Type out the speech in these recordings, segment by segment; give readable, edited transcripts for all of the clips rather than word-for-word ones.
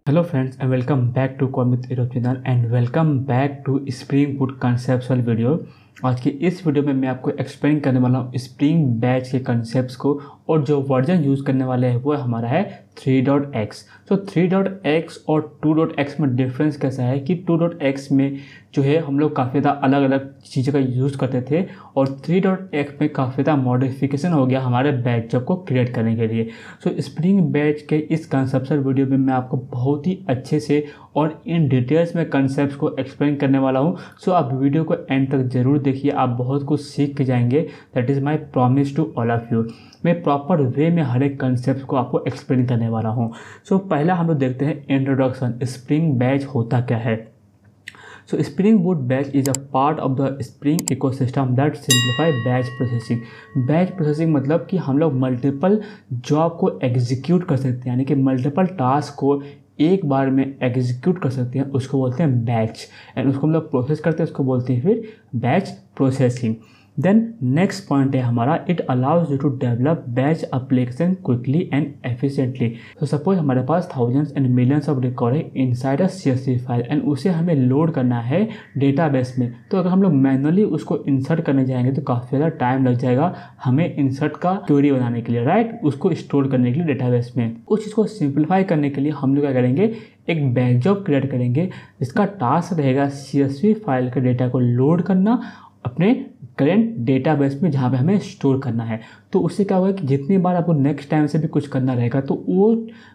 Hello friends and welcome back to Commit Europe channel and welcome back to Spring Boot conceptual video. आज की इस video में मैं आपको एक्सप्लेन करने वाला हूँ स्प्रिंग बैच के कंसेप्ट्स को और जो वर्जन यूज़ करने वाले हैं वो हमारा है 3.x। तो 3.x और 2.x में डिफरेंस कैसा है कि 2.x में जो है हम लोग काफ़ी ज़्यादा अलग अलग चीज़ों का यूज़ करते थे और 3.x में काफ़ी ज़्यादा मॉडिफिकेशन हो गया हमारे बैच जॉब को क्रिएट करने के लिए। सो स्प्रिंग बैच के इस कंसेप्चुअल वीडियो में मैं आपको बहुत ही अच्छे से और इन डिटेल्स में कंसेप्ट्स को एक्सप्लेन करने वाला हूँ। सो आप वीडियो को एंड तक ज़रूर देखिए, आप बहुत कुछ सीख के जाएंगे। That is my promise to all of you. मैं प्रॉपर वे में हर एक कंसेप्ट को आपको एक्सप्लेन करने वाला हूँ। सो पहला हम लोग देखते हैं इंट्रोडक्शन, स्प्रिंग बैच होता क्या है। So Spring Boot Batch is a part of the Spring ecosystem that simplify batch processing। Batch processing मतलब कि हम लोग मल्टीपल जॉब को एग्जीक्यूट कर सकते हैं, यानी कि मल्टीपल टास्क को एक बार में एग्जीक्यूट कर सकते हैं, उसको बोलते हैं बैच। एंड उसको हम लोग प्रोसेस करते हैं, उसको बोलते हैं फिर batch processing. Then next point है हमारा, it allows you to develop batch application quickly and efficiently. तो सपोज हमारे पास thousands and millions of record है inside a CSV file and उसे हमें लोड करना है डेटाबेस में। तो अगर हम लोग मैनुअली उसको इंसर्ट करने जाएंगे तो काफ़ी ज़्यादा टाइम लग जाएगा हमें इंसर्ट का क्वेरी बनाने के लिए, राइट, उसको स्टोर करने के लिए डेटाबेस में। उस चीज़ को सिंप्लीफाई करने के लिए हम लोग क्या करेंगे, एक बैच जॉब क्रिएट करेंगे जिसका टास्क रहेगा CSV फाइल के डेटा को लोड करना अपने करेंट डेटाबेस में जहाँ पे हमें स्टोर करना है। तो उससे क्या होगा कि जितनी बार आपको नेक्स्ट टाइम से भी कुछ करना रहेगा तो वो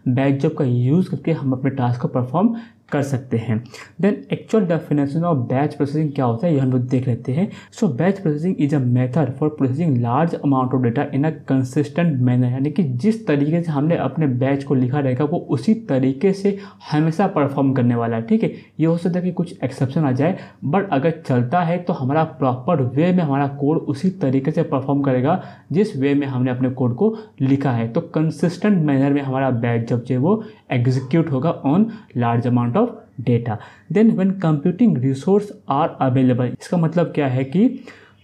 बैच जॉब का यूज़ करके हम अपने टास्क को परफॉर्म कर सकते हैं। Then actual definition of batch processing क्या होता है ये हम लोग देख लेते हैं। So batch processing is a method for processing large amount of data in a consistent manner, यानी कि जिस तरीके से हमने अपने बैच को लिखा रहेगा वो उसी तरीके से हमेशा परफॉर्म करने वाला है। ठीक है, ये हो सकता है कि कुछ एक्सेप्शन आ जाए, बट अगर चलता है तो हमारा प्रॉपर वे में हमारा कोड उसी तरीके से परफॉर्म करेगा जिस वे में हमने अपने कोड को लिखा है। तो कंसिस्टेंट मैनर में हमारा बैच जब जो है वो एग्जीक्यूट होगा on large amount of data. Then when computing resource are available, इसका मतलब क्या है कि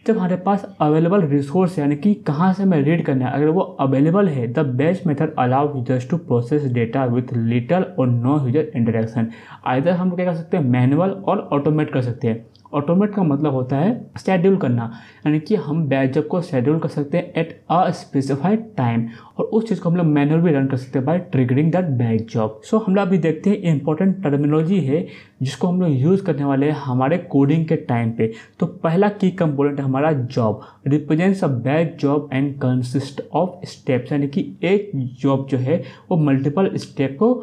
जब हमारे पास अवेलेबल रिसोर्स यानी कि कहाँ से हमें रीड करना है अगर वो अवेलेबल है, the batch method allow users to process data with little और नो यूजर इंटरेक्शन। आइदर हम क्या कर सकते हैं, मैनुअल और ऑटोमेट कर सकते हैं। ऑटोमेट का मतलब होता है शेड्यूल करना, यानी कि हम बैच जॉब को शेड्यूल कर सकते हैं एट अ स्पेसिफाइड टाइम, और उस चीज़ को हम लोग मैनुअल भी रन कर सकते हैं by triggering that batch job. So हम लोग अभी देखते हैं इंपॉर्टेंट टर्मिनोलॉजी है जिसको हम लोग यूज़ करने वाले हैं हमारे कोडिंग के टाइम पे। तो पहला की कंपोनेंट है हमारा job, represents a batch job and consist of steps, यानी कि एक जॉब जो है वो मल्टीपल स्टेप को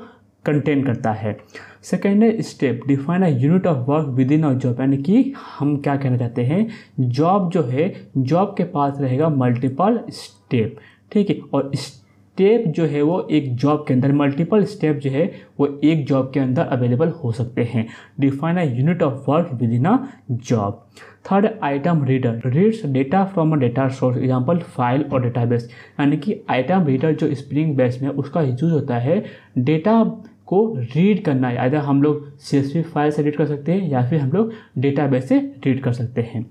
कंटेन करता है। सेकेंड है step, define a unit of work with in a job, यानी कि हम क्या कहना चाहते हैं, जॉब जो है जॉब के पास रहेगा मल्टीपल स्टेप। ठीक है, और स्टेप जो है वो एक जॉब के अंदर, मल्टीपल स्टेप जो है वो एक जॉब के अंदर अवेलेबल हो सकते हैं। Define a unit of work with in a job. Third item reader, reads data from a data source, example file और डेटाबेस, यानी कि आइटम रीडर जो स्प्रिंग बैच में उसका यूज होता है डेटा को रीड करना है। आइदर हम लोग CSV फाइल से रीड कर सकते हैं या फिर हम लोग डेटाबेस से रीड कर सकते हैं।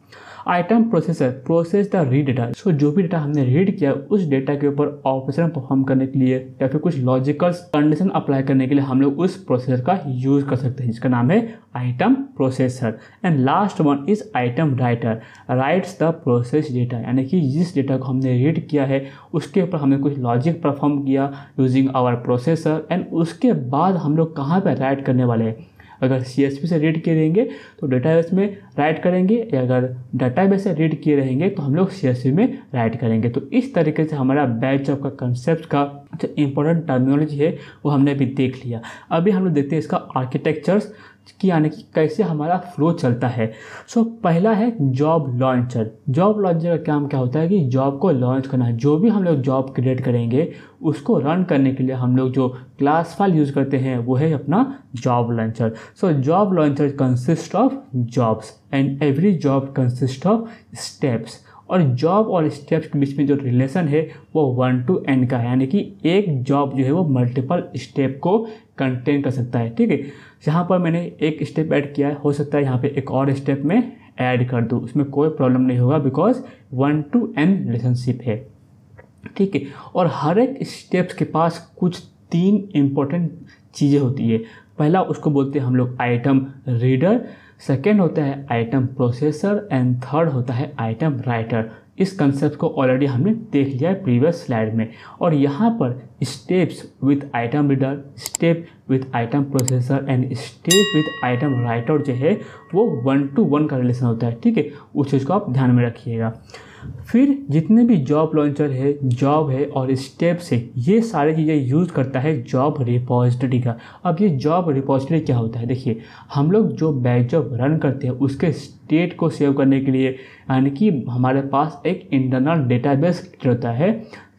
Item processor, process the read data, so जो भी डेटा हमने रीड किया उस डेटा के ऊपर ऑपरेशन परफॉर्म करने के लिए या फिर कुछ लॉजिकल कंडीशन अप्लाई करने के लिए हम लोग उस प्रोसेसर का यूज कर सकते हैं जिसका नाम है item processor. And last one is item writer, rights the process data, यानी कि जिस डेटा को हमने रीड किया है उसके ऊपर हमने कुछ लॉजिक परफॉर्म किया यूजिंग आवर प्रोसेसर एंड उसके बाद हम लोग कहाँ पर राइट करने वाले हैं। अगर CSV से रीड किए रहेंगे तो डेटाबेस में राइट करेंगे, या अगर डेटाबेस से रीड किए रहेंगे तो हम लोग CSV में राइट करेंगे। तो इस तरीके से हमारा बैच जॉब का कंसेप्ट का जो इंपॉर्टेंट टर्मिनोलॉजी है वो हमने अभी देख लिया। अभी हम लोग देखते हैं इसका आर्किटेक्चर्स कि यानी कि कैसे हमारा फ्लो चलता है। सो पहला है जॉब लॉन्चर। जॉब लॉन्चर का काम क्या होता है कि जॉब को लॉन्च करना है। जो भी हम लोग जॉब क्रिएट करेंगे उसको रन करने के लिए हम लोग जो क्लास फाइल यूज़ करते हैं वो है अपना job launcher. So job launcher consist of jobs and every job consist of steps, और जॉब और स्टेप्स के बीच में जो रिलेशन है वो 1 to n का है, यानी कि एक जॉब जो है वो मल्टीपल स्टेप को कंटेन कर सकता है। ठीक है, यहाँ पर मैंने एक स्टेप ऐड किया है, हो सकता है यहाँ पे एक और स्टेप में ऐड कर दूँ, उसमें कोई प्रॉब्लम नहीं होगा बिकॉज 1 to n रिलेशनशिप है। ठीक है, और हर एक स्टेप्स के पास कुछ 3 इम्पोर्टेंट चीज़ें होती है। पहला उसको बोलते हैं हम लोग आइटम रीडर, सेकेंड होता है आइटम प्रोसेसर एंड थर्ड होता है आइटम राइटर। इस कंसेप्ट को ऑलरेडी हमने देख लिया है प्रीवियस स्लाइड में। और यहाँ पर steps with item reader, step with item processor and step with item writer जो है वो 1 to 1 का रिलेशन होता है, ठीक है। उस चीज़ को आप ध्यान में रखिएगा। फिर जितने भी जॉब लॉन्चर है, जॉब है और स्टेप्स है, ये सारी चीज़ें यूज़ करता है जॉब रिपोजिटरी का। अब ये जॉब रिपोजिटरी क्या होता है, देखिए हम लोग जो बैच जॉब रन करते हैं उसके स्टेट को सेव करने के लिए, यानी कि हमारे पास एक इंटरनल डेटाबेस होता है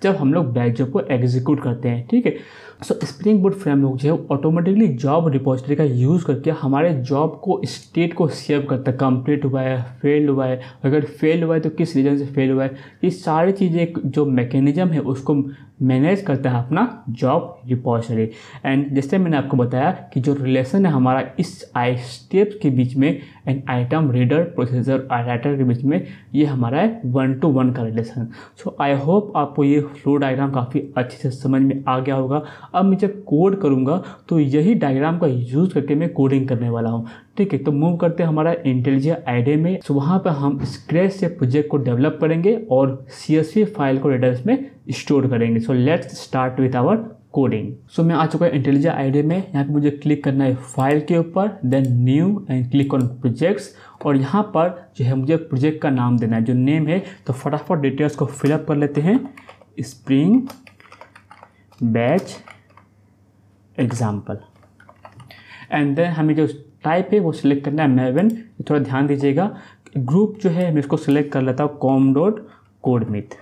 जब हम लोग बैच जॉब को एग्जीक्यूट करते हैं, ठीक है। सो स्प्रिंग बूट फ्रेमवर्क जो है ऑटोमेटिकली जॉब रिपोजिटरी का यूज़ करके हमारे जॉब को स्टेट को सेव करता है, कंप्लीट हुआ है, फेल्ड हुआ है, अगर फेल हुआ है तो किस रीजन से फेल हुआ है, ये सारी चीज़ें जो मैकेनिज्म है उसको मैनेज करता है अपना जॉब रिपोजिटरी। एंड जैसे मैंने आपको बताया कि जो रिलेशन है हमारा इस आई स्टेप्स के बीच में and item reader processor writer के बीच में, ये हमारा है 1 to 1 का रिलेशन। सो आई होप आपको ये फ्लो डायग्राम काफ़ी अच्छे से समझ में आ गया होगा। अब मैं जब कोड करूँगा तो यही डायग्राम का यूज़ करके मैं कोडिंग करने वाला हूँ, ठीक है। तो मूव करते हैं हमारा इंटेलिजेंट आईडी में। सो वहाँ पर हम स्क्रैच से प्रोजेक्ट को डेवलप करेंगे और CSV फाइल को डेटाबेस में स्टोर करेंगे। So let's start with our coding. So मैं आ चुका है इंटेलिजेंट आईडी में। यहाँ पे मुझे क्लिक करना है फाइल के ऊपर, then new and click on projects. और यहाँ पर जो है मुझे प्रोजेक्ट का नाम देना है, जो नेम है। तो फटाफट डिटेल्स को फिलअप कर लेते हैं, spring batch example. And then हमें जो टाइप है वो सिलेक्ट करना है मैवन। थोड़ा ध्यान दीजिएगा, ग्रुप जो है मैं इसको सिलेक्ट कर लेता हूँ com.codemeet।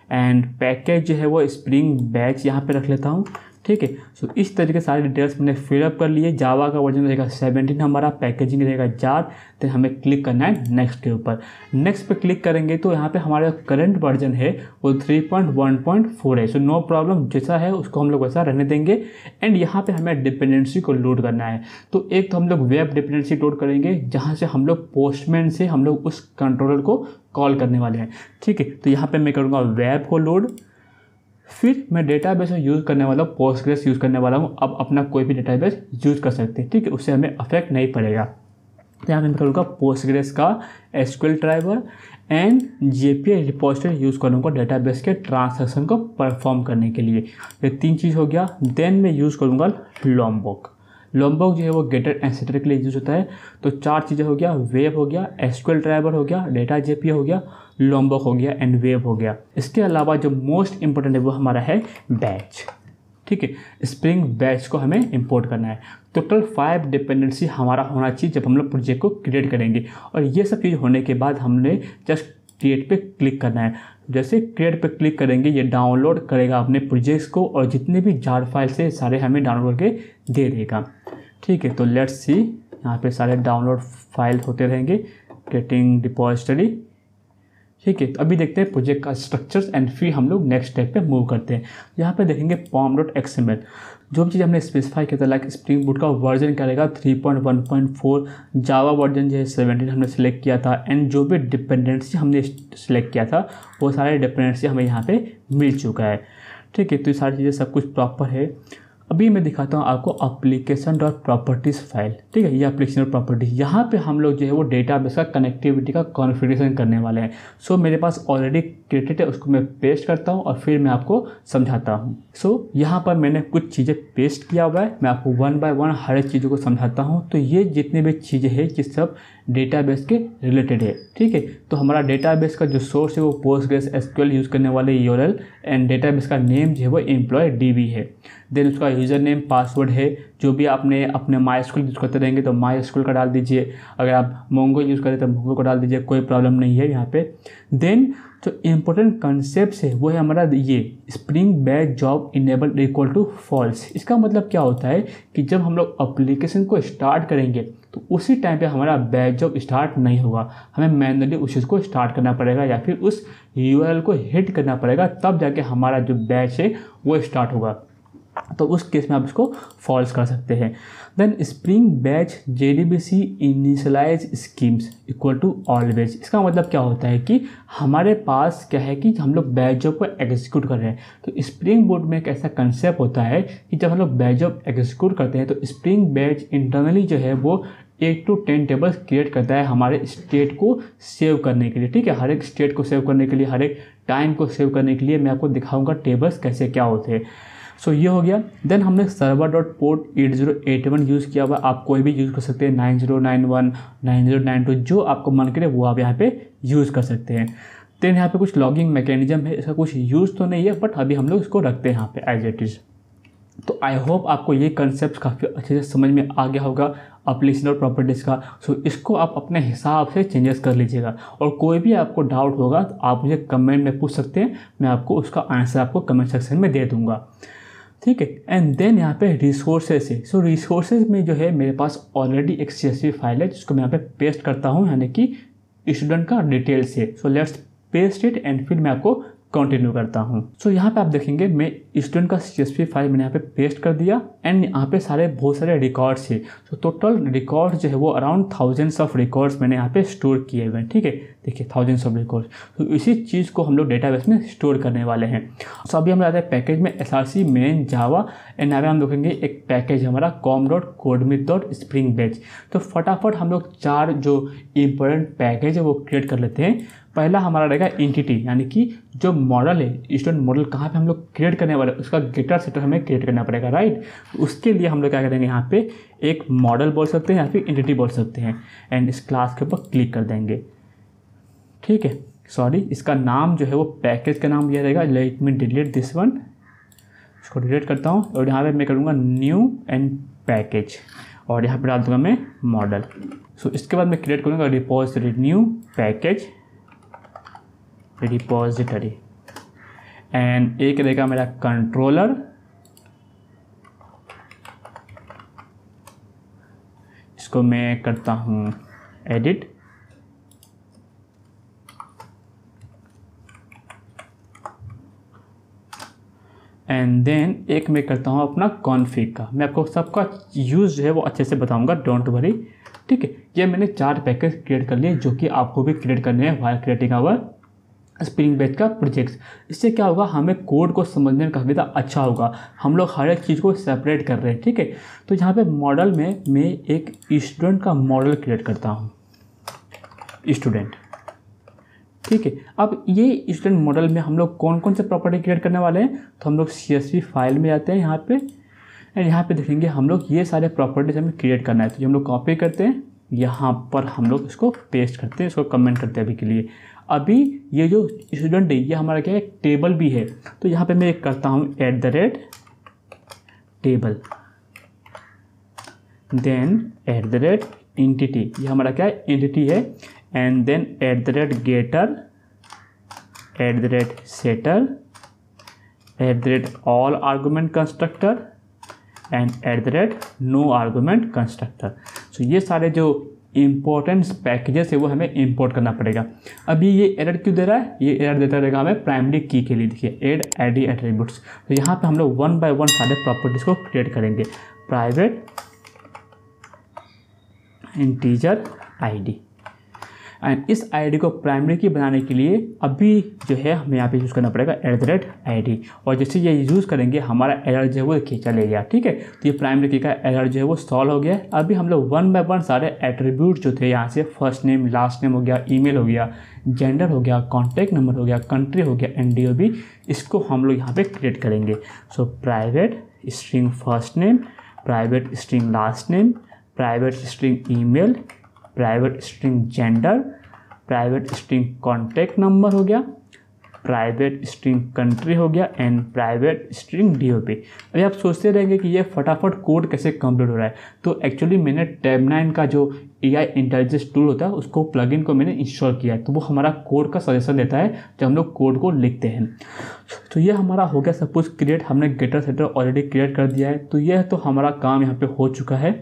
एंड पैकेज जो है वो स्प्रिंग बैच यहाँ पे रख लेता हूँ, ठीक है। सो इस तरीके सारे डिटेल्स मैंने फिलअप कर लिए। जावा का वर्जन रहेगा 17 हमारा, पैकेजिंग रहेगा जार। देन हमें क्लिक करना है नेक्स्ट के ऊपर। नेक्स्ट पे क्लिक करेंगे तो यहाँ पे हमारा करंट वर्जन है वो 3.1.4 है। सो नो प्रॉब्लम, जैसा है उसको हम लोग वैसा रहने देंगे। एंड यहाँ पे हमें डिपेंडेंसी को लोड करना है। तो एक तो हम लोग वेब डिपेंडेंसी लोड करेंगे जहाँ से हम लोग पोस्टमैन से हम लोग उस कंट्रोलर को कॉल करने वाले हैं, ठीक है। तो यहाँ पर मैं करूँगा वेब को लोड। फिर मैं डेटाबेस यूज़ करने वाला हूँ, पोस्टग्रेस यूज़ करने वाला हूँ। अब अपना कोई भी डेटाबेस यूज़ कर सकते हैं, ठीक है, उससे हमें अफेक्ट नहीं पड़ेगा। तो यहाँ पे मैं करूँगा पोस्टग्रेस का SQL driver and JPA repository use करूँगा डेटाबेस के ट्रांसैक्शन को परफॉर्म करने के लिए। ये 3 चीज़ हो गया। देन मैं यूज़ करूँगा लॉम्बॉक। लॉम्बॉक जो है वो गेटर एंड सेटर के लिए यूज़ होता है। तो 4 चीज़ें हो गया, वेब हो गया, SQL ड्राइवर हो गया, डेटा JPA हो गया, लॉम्बॉक हो गया एंड वेब हो गया। इसके अलावा जो मोस्ट इंपॉर्टेंट है वो हमारा है बैच, ठीक है। स्प्रिंग बैच को हमें इंपोर्ट करना है। टोटल 5 डिपेंडेंसी हमारा होना चाहिए जब हम लोग प्रोजेक्ट को क्रिएट करेंगे। और ये सब चीज़ होने के बाद हमने जस्ट क्रिएट पे क्लिक करना है। जैसे क्रिएट पे क्लिक करेंगे ये डाउनलोड करेगा अपने प्रोजेक्ट्स को और जितने भी जार फाइल से सारे हमें डाउनलोड करके दे देगा, ठीक है। तो लेट्स सी, यहाँ पे सारे डाउनलोड फाइल होते रहेंगे, गेटिंग डिपॉजिटरी, ठीक है। तो अभी देखते हैं प्रोजेक्ट का स्ट्रक्चर्स एंड फिर हम लोग नेक्स्ट स्टेप पे मूव करते हैं। यहाँ पे देखेंगे pom.xml, जो भी चीज़ हमने स्पेसिफाई किया था, लाइक स्प्रिंग बूट का वर्जन क्या रहेगा 3.1.4, जावा वर्जन जो है 17 हमने सेलेक्ट किया था। एंड जो भी डिपेंडेंसी हमने सेलेक्ट किया था वो सारे डिपेंडेंसी हमें यहाँ पे मिल चुका है, ठीक है। तो ये सारी चीज़ें सब कुछ प्रॉपर है। अभी मैं दिखाता हूँ आपको application.properties फाइल, ठीक है। ये एप्लीकेशन प्रॉपर्टी, यहाँ पे हम लोग जो है वो डेटाबेस का कनेक्टिविटी का कॉन्फ़िगरेशन करने वाले हैं। सो मेरे पास ऑलरेडी क्रिएटेड है, उसको मैं पेस्ट करता हूँ और फिर मैं आपको समझाता हूँ। सो यहाँ पर मैंने कुछ चीज़ें पेस्ट किया हुआ है, मैं आपको 1 by 1 हर एक चीज़ों को समझाता हूँ। तो ये जितने भी चीज़ें हैं ये सब डेटाबेस के रिलेटेड है, ठीक है। तो हमारा डेटाबेस का जो सोर्स है वो पोस्टग्रेस SQL यूज़ करने वाले URL एंड डेटाबेस का नेम जो है वो EmployeeDB है। देन उसका यूज़र नेम पासवर्ड है, जो भी आपने अपने MySQL यूज़ करते रहेंगे तो MySQL का डाल दीजिए। अगर आप Mongo यूज़ करें तो Mongo को डाल दीजिए, कोई प्रॉब्लम नहीं है यहाँ पे। देन जो इम्पोर्टेंट कंसेप्ट है वो है हमारा ये spring batch job enable equal to false. इसका मतलब क्या होता है कि जब हम लोग एप्लीकेशन को स्टार्ट करेंगे तो उसी टाइम पे हमारा बैच जॉब स्टार्ट नहीं होगा, हमें मैनुअली उस चीज़ को स्टार्ट करना पड़ेगा या फिर उस URL को हिट करना पड़ेगा, तब जाके हमारा जो बैच है वो स्टार्ट होगा। तो उस केस में आप इसको फॉल्स कर सकते हैं। Then spring batch JDBC initialize schemas equal to always. इसका मतलब क्या होता है कि हमारे पास क्या है कि हम लोग बैच जॉब को एग्जीक्यूट कर रहे हैं। तो स्प्रिंग बोट में एक ऐसा कंसेप्ट होता है कि जब हम लोग बैच जॉब एग्जीक्यूट करते हैं तो स्प्रिंग बैच इंटरनली जो है वो 8 to 10 टेबल्स क्रिएट करता है हमारे स्टेट को सेव करने के लिए। ठीक है, हर एक स्टेट को सेव करने के लिए, हर एक टाइम को सेव करने के लिए मैं आपको दिखाऊंगा टेबल्स कैसे क्या होते हैं। सो ये हो गया। देन हमने server.port 8081 यूज़ किया हुआ। आप कोई भी यूज़ कर सकते हैं, 9091 9092 जो आपको मन करे वो आप यहाँ पे यूज़ कर सकते हैं। देन यहाँ पे कुछ लॉगिंग मैकेनिज्म है, इसका कुछ यूज़ तो नहीं है बट अभी हम लोग इसको रखते हैं यहाँ पे एज इट इज़। तो आई होप आपको ये कंसेप्ट काफ़ी अच्छे से समझ में आ गया होगा एप्लीकेशन और प्रॉपर्टीज़ का। सो इसको आप अपने हिसाब से चेंजेस कर लीजिएगा और कोई भी आपको डाउट होगा तो आप मुझे कमेंट में पूछ सकते हैं, मैं आपको उसका आंसर आपको कमेंट सेक्शन में दे दूँगा। ठीक है, एंड देन यहाँ पे रिसोर्सेज है। सो रिसोर्सेज में जो है मेरे पास ऑलरेडी एक CSV फाइल है जिसको मैं यहाँ पे पेस्ट करता हूँ, यानी कि स्टूडेंट का डिटेल्स है। So let's paste it and फिर मैं आपको कंटिन्यू करता हूँ। सो यहाँ पे आप देखेंगे मैं स्टूडेंट का CSV फाइल मैंने यहाँ पे पेस्ट कर दिया एंड यहाँ पे बहुत सारे रिकॉर्ड्स है। सो टोटल रिकॉर्ड्स जो है वो अराउंड थाउजेंड्स ऑफ रिकॉर्ड्स मैंने यहाँ पे स्टोर किए हुए हैं। ठीक है, देखिए थाउजेंड्स ऑफ रिकॉर्ड्स। तो इसी चीज़ को हम लोग डेटाबेस में स्टोर करने वाले हैं। सो अभी हम आते हैं पैकेज में SRC मेन जावा एंड यहाँ पे हम देखेंगे एक पैकेज हमारा com.codemyth.springbatch। तो फटाफट हम लोग 4 जो इम्पोर्टेंट पैकेज है वो क्रिएट कर लेते हैं। पहला हमारा रहेगा एंटिटी, यानी कि जो मॉडल है स्टूडेंट मॉडल कहाँ पे हम लोग क्रिएट करने वाले हैं उसका गेटर सेटर हमें क्रिएट करना पड़ेगा, राइट। तो उसके लिए हम लोग क्या करेंगे, यहाँ पे एक मॉडल बोल सकते हैं या फिर एंटिटी बोल सकते हैं एंड इस क्लास के ऊपर क्लिक कर देंगे। ठीक है, सॉरी इसका नाम जो है वो पैकेज का नाम यह रहेगा। Let me delete this one, इसको डिलीट करता हूँ और यहाँ पे मैं करूँगा न्यू एंड पैकेज और यहाँ पर डाल दूँगा मैं मॉडल। सो इसके बाद मैं क्रिएट करूँगा repository new package repository and एक रहेगा मेरा कंट्रोलर, इसको मैं करता हूँ एडिट एंड देन एक मैं करता हूँ अपना कॉन्फ़िग का। मैं आपको सबका यूज़ जो है वो अच्छे से बताऊँगा, डोंट वरी। ठीक है, ये मैंने 4 पैकेज क्रिएट कर लिए जो कि आपको भी क्रिएट करने हैं while creating our spring batch का प्रोजेक्ट। इससे क्या होगा, हमें कोड को समझने में काफ़ी ज़्यादा अच्छा होगा। हम लोग हर एक चीज़ को सेपरेट कर रहे हैं। ठीक है, तो यहाँ पे मॉडल में मैं एक स्टूडेंट का मॉडल क्रिएट करता हूँ, स्टूडेंट। ठीक है, अब ये स्टूडेंट मॉडल में हम लोग कौन कौन से प्रॉपर्टी क्रिएट करने वाले हैं, तो हम लोग CSV फाइल में जाते हैं यहाँ पे एंड यहाँ पे देखेंगे हम लोग ये सारे प्रॉपर्टीज हमें क्रिएट करना है। तो हम लोग कॉपी करते हैं, यहाँ पर हम लोग इसको पेस्ट करते हैं, इसको कमेंट करते हैं अभी के लिए। अभी ये जो स्टूडेंट है ये हमारा क्या है, एक टेबल भी है। तो यहाँ पे मैं एक करता हूँ @टेबल, देन @एंटिटी, ये हमारा क्या है, एंटिटी है and then @getter, @setter, all argument constructor and @no argument constructor। So ये सारे जो इंपॉर्टेंट पैकेजेस है वो हमें इंपोर्ट करना पड़ेगा। अभी ये एरर क्यों दे रहा है, ये एरर देता रहेगा हमें प्राइमरी की के लिए। देखिए ऐड ID एट्रीब्यूट्स। तो यहाँ पे हम लोग 1 by 1 सारे प्रॉपर्टीज को क्रिएट करेंगे। प्राइवेट इंटीजर ID एंड इस ID को प्राइमरी की बनाने के लिए अभी जो है हमें यहाँ पे यूज़ करना पड़ेगा @ID और जैसे ये यूज़ करेंगे हमारा एरर जो है वो देखिए चले गया। ठीक है, तो ये प्राइमरी की का एरर जो है वो सॉल्व हो गया। अभी हम लोग 1 by 1 सारे एट्रीब्यूट जो थे यहाँ से फर्स्ट नेम, लास्ट नेम हो गया, ईमेल हो गया, जेंडर हो गया, कॉन्टैक्ट नंबर हो गया, कंट्री हो गया, NDOB, इसको हम लोग यहाँ पे क्रिएट करेंगे। So private string first name, private string last name, private string email, private string gender, private string contact number हो गया, प्राइवेट स्ट्रिंग कंट्री हो गया एंड प्राइवेट स्ट्रिंग DOP। अभी आप सोचते रहेंगे कि ये फटाफट कोड कैसे कंप्लीट हो रहा है, तो एक्चुअली मैंने Tabnine का जो AI इंटेलिजेंस टूल होता है उसको प्लगइन को मैंने इंस्टॉल किया है। तो वो हमारा कोड का सजेशन देता है जब हम लोग कोड को लिखते हैं। तो ये हमारा हो गया सब कुछ क्रिएट। हमने गेटर सेटर ऑलरेडी क्रिएट कर दिया है। तो यह तो हमारा काम यहाँ पे हो चुका है।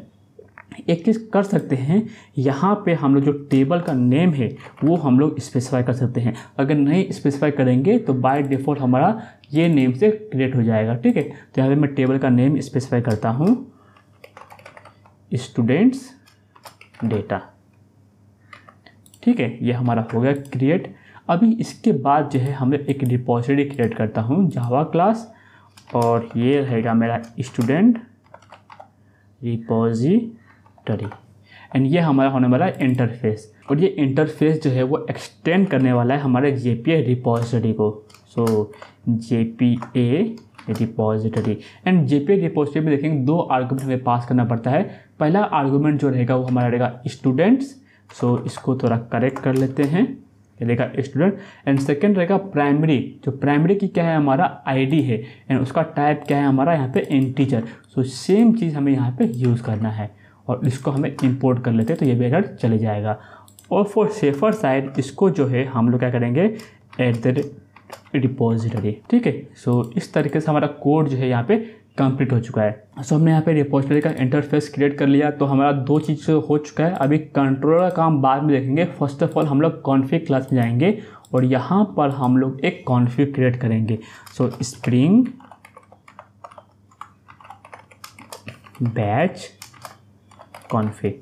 एक चीज़ कर सकते हैं, यहाँ पे हम लोग जो टेबल का नेम है वो हम लोग स्पेसिफाई कर सकते हैं। अगर नहीं स्पेसिफाई करेंगे तो बाय डिफ़ॉल्ट हमारा ये नेम से क्रिएट हो जाएगा, ठीक है। तो यहाँ पे मैं टेबल का नेम स्पेसिफाई करता हूँ, स्टूडेंट्स डेटा, ठीक है। ये हमारा हो गया क्रिएट। अभी इसके बाद जो है हमें एक रिपोजिटरी क्रिएट करता हूँ, जावा क्लास, और ये रहेगा मेरा स्टूडेंट रिपोजिटरी, एंड ये हमारा होने वाला है इंटरफेस। और ये इंटरफेस जो है वो एक्सटेंड करने वाला है हमारे JPA रिपोजिटरी को। सो JPA repository, and JPA repository में देखेंगे 2 आर्गूमेंट हमें पास करना पड़ता है। पहला आर्गूमेंट जो रहेगा वो हमारा रहेगा स्टूडेंट्स, सो इसको थोड़ा करेक्ट कर लेते हैं, ये रहेगा स्टूडेंट। एंड सेकेंड रहेगा प्राइमरी, जो प्राइमरी की क्या है हमारा ID है, एंड उसका टाइप क्या है हमारा यहाँ पे इंटीजर। सो सेम चीज़ हमें यहाँ पे यूज़ करना है, और इसको हमें इंपोर्ट कर लेते हैं तो ये भी एरर चले जाएगा। और फॉर सेफर साइड इसको जो है हम लोग क्या करेंगे, @रिपोजिटरी, ठीक है। सो इस तरीके से हमारा कोड जो है यहाँ पे कंप्लीट हो चुका है। सो हमने यहाँ पे रिपोजिटरी का इंटरफेस क्रिएट कर लिया, तो हमारा 2 चीज़ हो चुका है। अभी कंट्रोलर का काम बाद में देखेंगे। फर्स्ट ऑफ ऑल हम लोग कॉन्फ़िग क्लास में जाएंगे और यहाँ पर हम लोग एक कॉन्फ़िग क्रिएट करेंगे। सो स्प्रिंग बैच कॉन्फ़िग,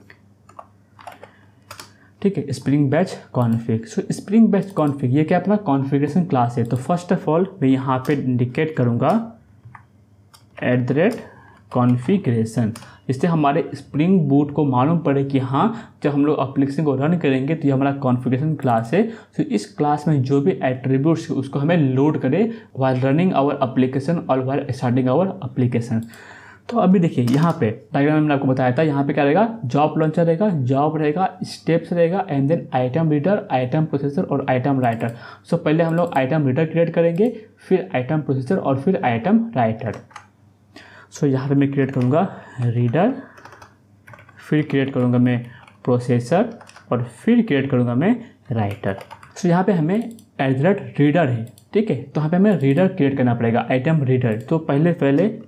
ठीक है, स्प्रिंग बैच कॉन्फ़िग। सो स्प्रिंग बैच कॉन्फ़िग ये क्या अपना कॉन्फ़िगरेशन क्लास है। तो फर्स्ट ऑफ ऑल मैं यहाँ पे इंडिकेट करूँगा @configuration, इससे हमारे स्प्रिंग बूट को मालूम पड़े कि हाँ जब हम लोग एप्लीकेशन को रन करेंगे तो ये हमारा कॉन्फ़िगरेशन क्लास है। तो इस क्लास में जो भी एट्रीब्यूट्स है उसको हमें लोड करें व्हाइल रनिंग आवर एप्लीकेशन और व्हाइल स्टार्टिंग आवर एप्लीकेशन। तो अभी देखिए यहाँ पे डायग्राम में मैंने आपको बताया था, यहाँ पे क्या रहेगा, जॉब लॉन्चर रहेगा, जॉब रहेगा, स्टेप्स रहेगा, and then item reader, item processor और आइटम राइटर। सो पहले हम लोग आइटम रीडर क्रिएट करेंगे, फिर आइटम प्रोसेसर और फिर आइटम राइटर। सो यहाँ पे मैं क्रिएट करूँगा रीडर, फिर क्रिएट करूँगा मैं प्रोसेसर और फिर क्रिएट करूँगा मैं राइटर। सो यहाँ पे हमें @रीडर है, ठीक है। तो यहाँ पे हमें रीडर क्रिएट करना पड़ेगा, आइटम रीडर। तो पहले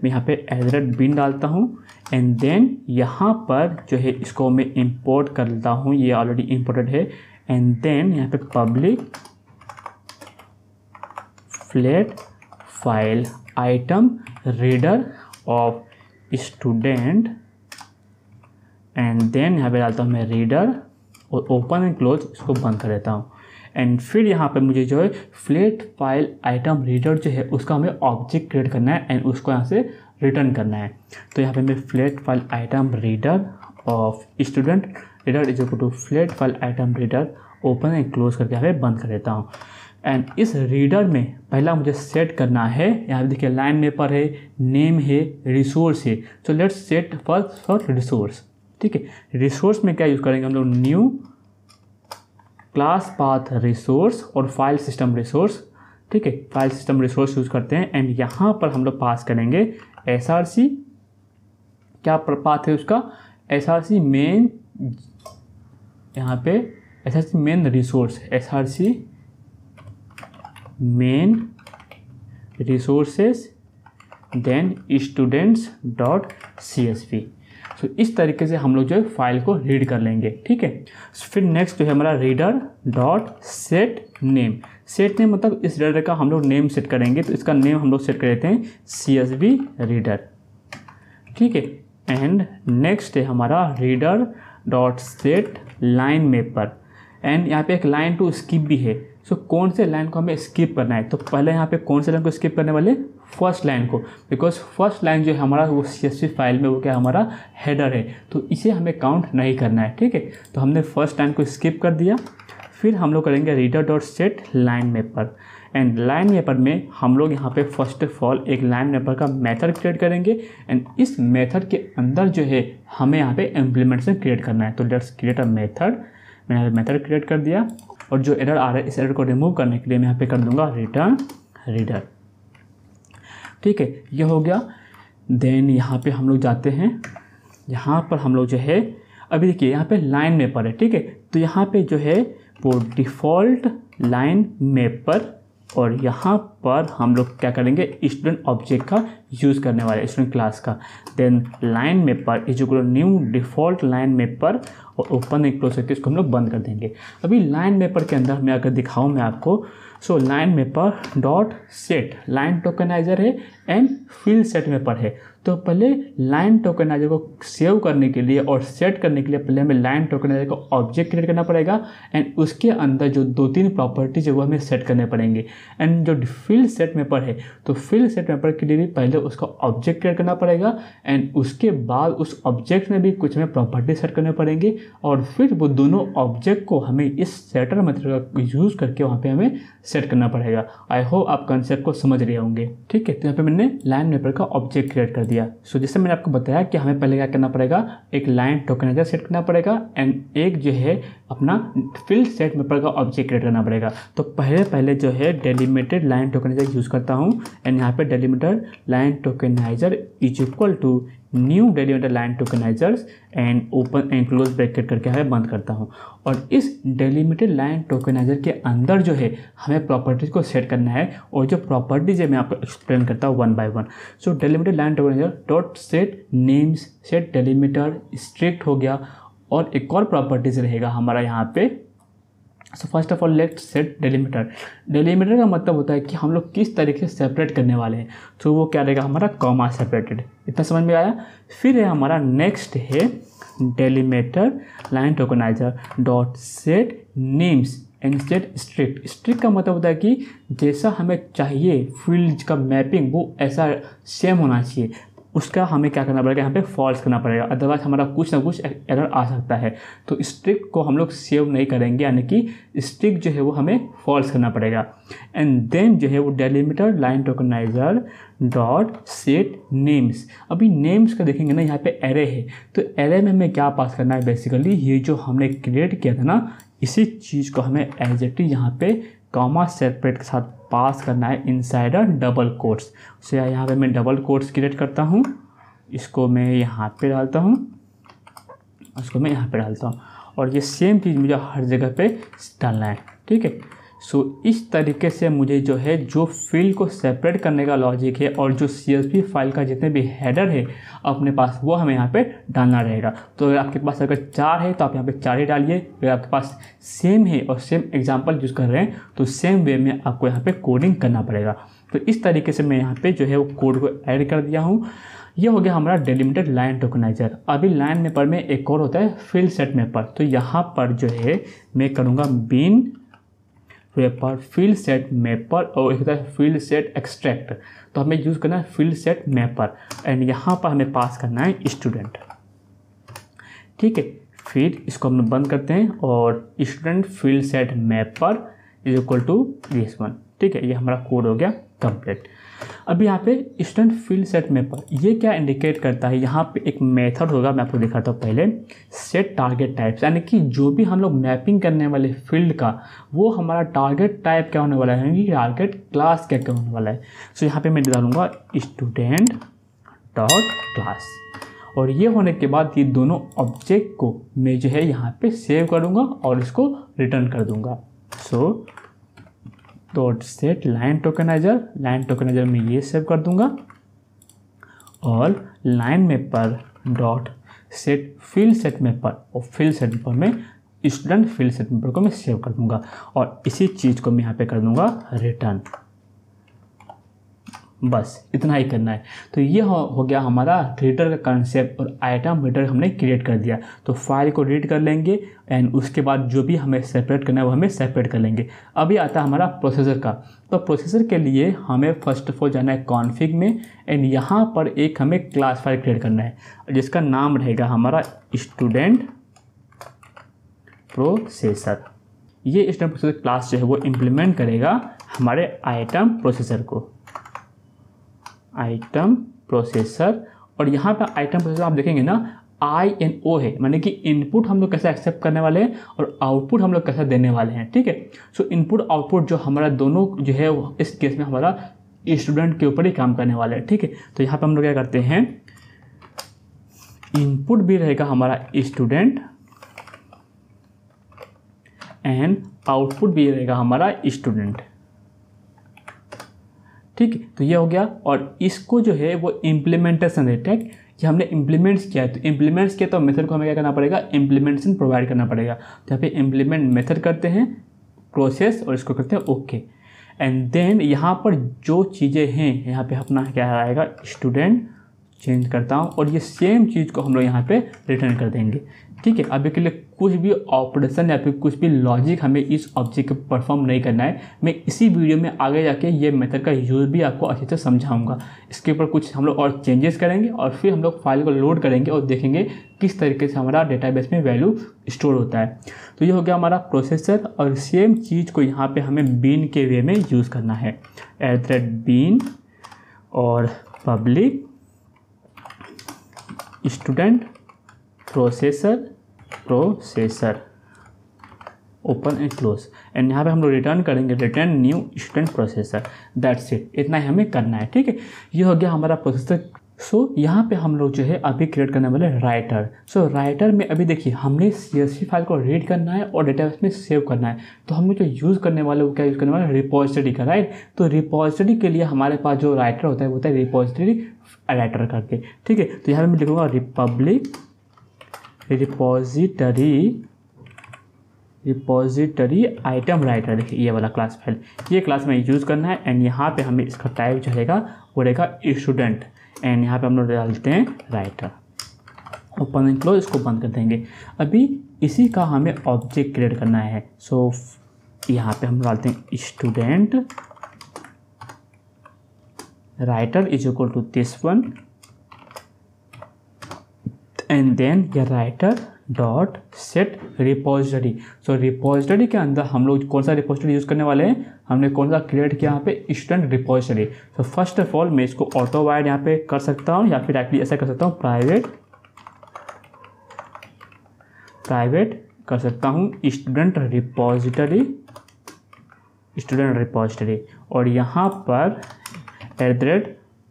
मैं यहाँ पे @bin डालता हूँ, एंड देन यहाँ पर जो है इसको मैं इंपोर्ट कर लेता हूँ, ये ऑलरेडी इंपोर्टेड है। एंड देन यहाँ पे public flat file item reader of student, and then यहाँ पे डालता हूँ मैं रीडर और ओपन एंड क्लोज इसको बंद कर देता हूँ। एंड फिर यहाँ पे मुझे जो है फ्लैट फाइल आइटम रीडर जो है उसका हमें ऑब्जेक्ट क्रिएट करना है एंड उसको यहाँ से रिटर्न करना है। तो यहाँ पे मैं flat file item reader of student reader is equal to flat file item reader open and close करके यहाँ पे बंद कर देता हूँ। एंड इस रीडर में पहला मुझे सेट करना है, यहाँ पे देखिए लाइन मेपर है, नेम है, रिसोर्स है। तो let's set first for resource, ठीक है। रिसोर्स में क्या यूज़ करेंगे हम लोग, न्यू क्लास पाथ रिसोर्स और फाइल सिस्टम रिसोर्स, ठीक है। फाइल सिस्टम रिसोर्स यूज़ करते हैं, एंड यहाँ पर हम लोग पास करेंगे SRC, क्या पाथ है उसका, SRC मेन, यहाँ पे SRC main resource, SRC main resources then students dot CSV। तो इस तरीके से हम लोग जो है फाइल को रीड कर लेंगे, ठीक है। फिर नेक्स्ट जो है हमारा reader dot set name. Set name मतलब इस रीडर का हम लोग नेम सेट करेंगे, तो इसका नेम हम लोग सेट कर देते हैं CSV रीडर, ठीक है। एंड नेक्स्ट है हमारा reader dot set line mapper, and यहाँ पे एक लाइन टू स्किप भी है। सो कौन से लाइन को हमें स्किप करना है, तो पहले यहाँ पे कौन से लाइन को स्किप करने वाले, फर्स्ट लाइन को, बिकॉज फर्स्ट लाइन जो है हमारा वो CSV फाइल में वो क्या हमारा हेडर है, तो इसे हमें काउंट नहीं करना है, ठीक है। तो हमने फर्स्ट लाइन को स्किप कर दिया। फिर हम लोग करेंगे reader dot set line mapper, and line mapper में हम लोग यहाँ पे फर्स्ट ऑफ ऑल एक लाइन मेपर का मेथड क्रिएट करेंगे, एंड इस मेथड के अंदर जो है हमें यहाँ पे इम्प्लीमेंटेशन क्रिएट करना है। तो लेट्स क्रिएट अ मेथड, मैंने यहाँ पे मेथड क्रिएट कर दिया, और जो एरर आ रहा है इस एरर को रिमूव करने के लिए मैं यहाँ पे कर दूंगा रिटर्न रीडर, ठीक है। ये हो गया। देन यहाँ पे हम लोग जाते हैं, यहाँ पर हम लोग जो है अभी देखिए यहाँ पे लाइन मेपर है, ठीक है। तो यहाँ पे जो है वो डिफ़ॉल्ट लाइन मेपर, और यहाँ पर हम लोग क्या करेंगे, स्टूडेंट ऑब्जेक्ट का यूज़ करने वाले, स्टूडेंट क्लास का। Then line mapper is equal to new default line mapper, और ओपन एक क्लोज करके इसको हम लोग बंद कर देंगे। अभी लाइन मैपर के अंदर मैं अगर दिखाऊँ मैं आपको, so line mapper dot set line tokenizer है एंड फील्ड सेट मैपर है। तो पहले लाइन टोकनाइजर को सेव करने के लिए और सेट करने के लिए पहले हमें लाइन टोकनाइजर का ऑब्जेक्ट क्रिएट करना पड़ेगा, एंड उसके अंदर जो 2-3 प्रॉपर्टीज है वो हमें सेट करने पड़ेंगे। एंड जो फील्ड सेट मैपर है, तो फील्ड सेट मैपर के लिए भी पहले उसका ऑब्जेक्ट क्रिएट करना पड़ेगा, एंड उसके बाद उस ऑब्जेक्ट में भी कुछ हमें प्रॉपर्टी सेट करने पड़ेंगे, और फिर वो दोनों ऑब्जेक्ट को हमें इस सेटर मेथड का यूज़ करके वहाँ पे हमें सेट करना पड़ेगा। आई होप आप कंसेप्ट को समझ रहे होंगे। ठीक है, तो यहाँ पे मैंने लाइन मैपर का ऑब्जेक्ट क्रिएट कर दिया। सो जैसे मैंने आपको बताया कि हमें पहले क्या करना पड़ेगा, एक लाइन टोकनाइजर सेट करना पड़ेगा, एंड एक जो है अपना फील्ड सेट मैपर का ऑब्जेक्ट क्रिएट करना पड़ेगा। तो पहले जो है डेलिमिटेड लाइन टोकनाइजर यूज़ करता हूँ, एंड यहाँ पे delimited line tokenizer is equal to new delimited line tokenizers and open and close bracket करके हमें बंद करता हूँ। और इस डेलिमिटेड लाइन टोकनाइजर के अंदर जो है हमें प्रॉपर्टीज को सेट करना है, और जो प्रॉपर्टीज है मैं आपको एक्सप्लेन करता हूँ one by one. So delimited line tokenizer dot set names, set delimiter, strict हो गया, और एक और प्रॉपर्टीज रहेगा हमारा यहाँ पे। So first of all let's set delimiter. Delimiter का मतलब होता है कि हम लोग किस तरीके से सेपरेट करने वाले हैं, तो वो क्या रहेगा हमारा कॉमा सेपरेटेड। इतना समझ में आया। फिर है हमारा नेक्स्ट है delimiter line tokenizer dot set names and set strict. Strict का मतलब होता है कि जैसा हमें चाहिए फील्ड का मैपिंग वो ऐसा सेम होना चाहिए, उसका हमें क्या करना पड़ेगा, यहाँ पे फॉल्स करना पड़ेगा, अदरवाइज हमारा कुछ ना कुछ एरर आ सकता है। तो स्ट्रिक्ट को हम लोग सेव नहीं करेंगे, यानी कि स्ट्रिक्ट जो है वो हमें फॉल्स करना पड़ेगा। एंड देन जो है वो delimiter line tokenizer dot set names. अभी नेम्स का देखेंगे ना, यहाँ पे एरे है, तो एरे में हमें क्या पास करना है, बेसिकली ये जो हमने क्रिएट किया था ना, इसी चीज़ को हमें एज इट इज यहाँ पे कॉमा सेपरेट के साथ पास करना है इनसाइड अ डबल कोट्स। सो यहाँ पे मैं डबल कोट्स क्रिएट करता हूँ, इसको मैं यहाँ पे डालता हूँ, इसको मैं यहाँ पे डालता हूँ, और ये सेम चीज़ मुझे हर जगह पे डालना है। ठीक है, सो इस तरीके से मुझे जो है जो फील्ड को सेपरेट करने का लॉजिक है, और जो CSV फाइल का जितने भी हेडर है अपने पास वो हमें यहाँ पे डालना रहेगा। तो अगर आपके पास अगर 4 है तो आप यहाँ पे 4 ही डालिए। अगर आपके पास सेम है और सेम एग्जांपल यूज़ कर रहे हैं तो सेम वे में आपको यहाँ पे कोडिंग करना पड़ेगा। तो इस तरीके से मैं यहाँ पे जो है वो कोड को ऐड कर दिया हूँ। ये हो गया हमारा डेलिमिटेड लाइन टोकनाइजर। अभी लाइन मैपर में एक और होता है फील्ड सेट मैपर। तो यहाँ पर जो है मैं करूँगा बिन मैपर फील्ड सेट मैपर, और एक होता है फील्ड सेट एक्सट्रैक्ट। तो हमें यूज़ करना है फील्ड सेट मैपर, एंड यहाँ पर हमें पास करना है स्टूडेंट। ठीक है, फिर इसको हम बंद करते हैं, और student field set mapper is equal to this one. ठीक है, ये हमारा कोड हो गया कंप्लीट। अभी यहाँ पे स्टूडेंट फील्ड सेट मैपर ये क्या इंडिकेट करता है, यहाँ पे एक मेथड होगा, मैं आपको दिखाता हूँ पहले। सेट टारगेट टाइप्स, यानी कि जो भी हम लोग मैपिंग करने वाले फील्ड का वो हमारा टारगेट टाइप क्या होने वाला है, यानी कि टारगेट क्लास क्या क्या होने वाला है। सो यहाँ पे मैं डालूंगा स्टूडेंट डॉट क्लास, और ये होने के बाद ये दोनों ऑब्जेक्ट को मैं जो है यहाँ पे सेव करूँगा और इसको रिटर्न कर दूँगा। So dot set line tokeniser में ये सेव कर दूंगा, और line mapper dot set field set mapper, और फील्ड सेट मैपर में स्टूडेंट फील्ड सेट मैपर को मैं सेव कर दूंगा, और इसी चीज़ को मैं यहाँ पे कर दूंगा रिटर्न। बस इतना ही करना है। तो ये हो गया हमारा रीडर का कंसेप्ट, और आइटम रीडर हमने क्रिएट कर दिया। तो फाइल को रीड कर लेंगे, एंड उसके बाद जो भी हमें सेपरेट करना है वो हमें सेपरेट कर लेंगे। अभी आता है हमारा प्रोसेसर का। तो प्रोसेसर के लिए हमें फर्स्ट ऑफ ऑल जाना है कॉन्फ़िग में, एंड यहाँ पर एक हमें क्लास फाइल क्रिएट करना है जिसका नाम रहेगा हमारा स्टूडेंट प्रोसेसर। ये स्टूडेंट प्रोसेसर क्लास जो है वो इम्प्लीमेंट करेगा हमारे आइटम प्रोसेसर। और यहाँ पर आइटम प्रोसेसर आप देखेंगे ना INO है, माने कि इनपुट हम लोग कैसे एक्सेप्ट करने वाले हैं और आउटपुट हम लोग कैसे देने वाले हैं। ठीक है, सो इनपुट आउटपुट जो हमारा दोनों जो है इस केस में हमारा स्टूडेंट के ऊपर ही काम करने वाले हैं। ठीक है, तो यहाँ पे हम लोग क्या करते हैं, इनपुट भी रहेगा हमारा स्टूडेंट एंड आउटपुट भी रहेगा हमारा स्टूडेंट। ठीक है, तो ये हो गया। और इसको जो है वो इम्प्लीमेंटेशन है, ठीक, कि हमने इम्प्लीमेंट्स किया है, तो इम्प्लीमेंट्स किया तो मेथड को हमें क्या करना पड़ेगा, इम्प्लीमेंटेशन प्रोवाइड करना पड़ेगा। तो यहाँ पे इम्प्लीमेंट मेथड करते हैं, प्रोसेस, और इसको करते हैं ओके। एंड देन यहाँ पर जो चीज़ें हैं यहाँ पे अपना क्या आएगा, स्टूडेंट चेंज करता हूँ, और ये सेम चीज़ को हम लोग यहाँ पे रिटर्न कर देंगे। ठीक है, अभी के लिए कुछ भी ऑपरेशन या फिर कुछ भी लॉजिक हमें इस ऑब्जेक्ट को परफॉर्म नहीं करना है। मैं इसी वीडियो में आगे जाके ये मेथड का यूज़ भी आपको अच्छे से समझाऊंगा। इसके ऊपर कुछ हम लोग और चेंजेस करेंगे और फिर हम लोग फाइल को लोड करेंगे और देखेंगे किस तरीके से हमारा डेटाबेस में वैल्यू स्टोर होता है। तो ये हो गया हमारा प्रोसेसर, और सेम चीज़ को यहाँ पर हमें बीन के वे में यूज़ करना है। @bin और public student processor open and close, and यहाँ पे हम लोग रिटर्न करेंगे return new student processor. That's it, इतना ही हमें करना है। ठीक है, ये हो गया हमारा प्रोसेसर। सो यहाँ पे हम लोग जो है अभी क्रिएट करने वाले राइटर। सो राइटर में अभी देखिए हमने CSV फाइल को रीड करना है और डेटाबेस में सेव करना है। तो हम लोग जो यूज़ करने वाले वो क्या यूज़ करने वाले, रिपोजिटरी का, राइट। तो रिपोजिटरी के लिए हमारे पास जो राइटर होता है वो होता है रिपोजिटरी राइटर करके। ठीक है, तो यहाँ पे मैं लिखूँगा रिपब्लिक रिपोजिटरी आइटम राइटर। देखिए ये वाला क्लास फाइल, ये क्लास में यूज़ करना है। एंड यहाँ पे हमें इसका टाइप जो रहेगा वो रहेगा स्टूडेंट, एंड यहाँ पे हम लोग डालते हैं राइटर। ओपन एंड क्लोज, इसको बंद कर देंगे। अभी इसी का हमें ऑब्जेक्ट क्रिएट करना है। सो यहाँ पे हम डालते हैं student writer is equal to this one, and then ये writer dot set repository. So repository के अंदर हम लोग कौन सा रिपोजिटरी यूज़ करने वाले हैं, हमने कौन सा क्रिएट किया यहाँ पे, student repository. So first of all मैं इसको ऑटो वाइड यहाँ पे कर सकता हूँ, या फिर एक्चुअली ऐसा कर सकता हूँ, प्राइवेट कर सकता हूँ स्टूडेंट रिपोजिटरी, और यहाँ पर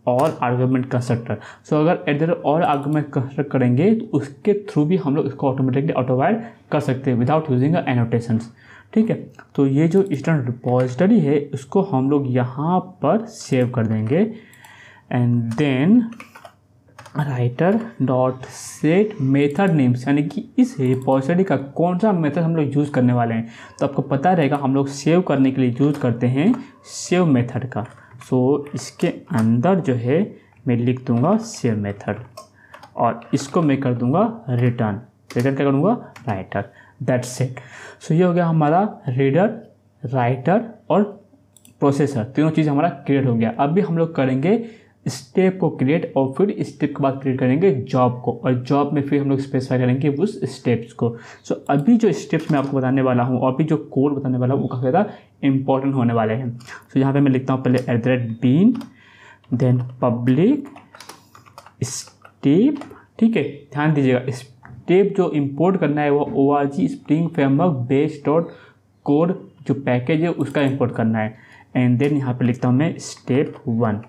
और आर्गुमेंट कंस्ट्रक्टर। सो अगर और आर्गुमेंट कंस्ट्रक्ट करेंगे तो उसके थ्रू भी हम लोग इसको ऑटोमेटिकली ऑटोवाइड कर सकते हैं विदाउट यूजिंग एनोटेशंस। ठीक है, तो ये जो स्टूडेंट रिपोजिटरी है उसको हम लोग यहाँ पर सेव कर देंगे। And then writer dot set method names, यानी कि इस रिपोजिटरी का कौन सा मेथड हम लोग यूज़ करने वाले हैं। तो आपको पता रहेगा हम लोग सेव करने के लिए यूज़ करते हैं सेव मेथड का। सो इसके अंदर जो है मैं लिख दूंगा सेव मेथड, और इसको मैं कर दूंगा रिटर्न क्या करूँगा, राइटर। That's it. सो ये हो गया हमारा रीडर, राइटर और प्रोसेसर, तीनों चीज़ हमारा क्रिएट हो गया। अभी हम लोग करेंगे स्टेप को क्रिएट, और फिर स्टेप के बाद क्रिएट करेंगे जॉब को, और जॉब में फिर हम लोग स्पेसिफाई करेंगे उस स्टेप्स को। सो अभी जो स्टेप्स मैं आपको बताने वाला हूँ और अभी जो कोड बताने वाला हूँ वो काफ़ी ज़्यादा इंपॉर्टेंट होने वाले हैं। सो यहाँ पे मैं लिखता हूँ पहले @bin, देन पब्लिक स्टेप। ठीक है, ध्यान दीजिएगा, स्टेप जो इंपोर्ट करना है वो ORG स्प्रिंग फ्रेमवर्क base.code जो पैकेज है उसका इंपोर्ट करना है। एंड देन यहाँ पे लिखता हूँ मैं step 1,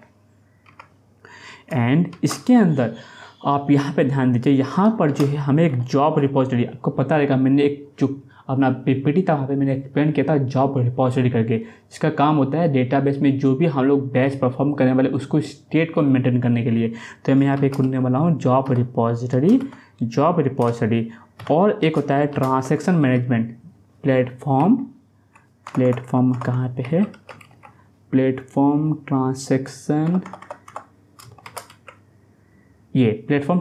एंड इसके अंदर आप यहाँ पे ध्यान दीजिए, यहाँ पर जो है हमें एक जॉब रिपोजिटरी, आपको पता रहेगा मैंने एक जो अपना PPT था वहाँ पे मैंने एक्सप्लेन किया था जॉब रिपोजिटरी करके, जिसका काम होता है डेटाबेस में जो भी हम लोग बैच परफॉर्म करने वाले उसको स्टेट को मेंटेन करने के लिए। तो मैं यहाँ पे खुलने वाला हूँ जॉब रिपोजिटरी, और एक होता है ट्रांसैक्शन मैनेजमेंट प्लेटफॉर्म कहाँ पे है, प्लेटफॉर्म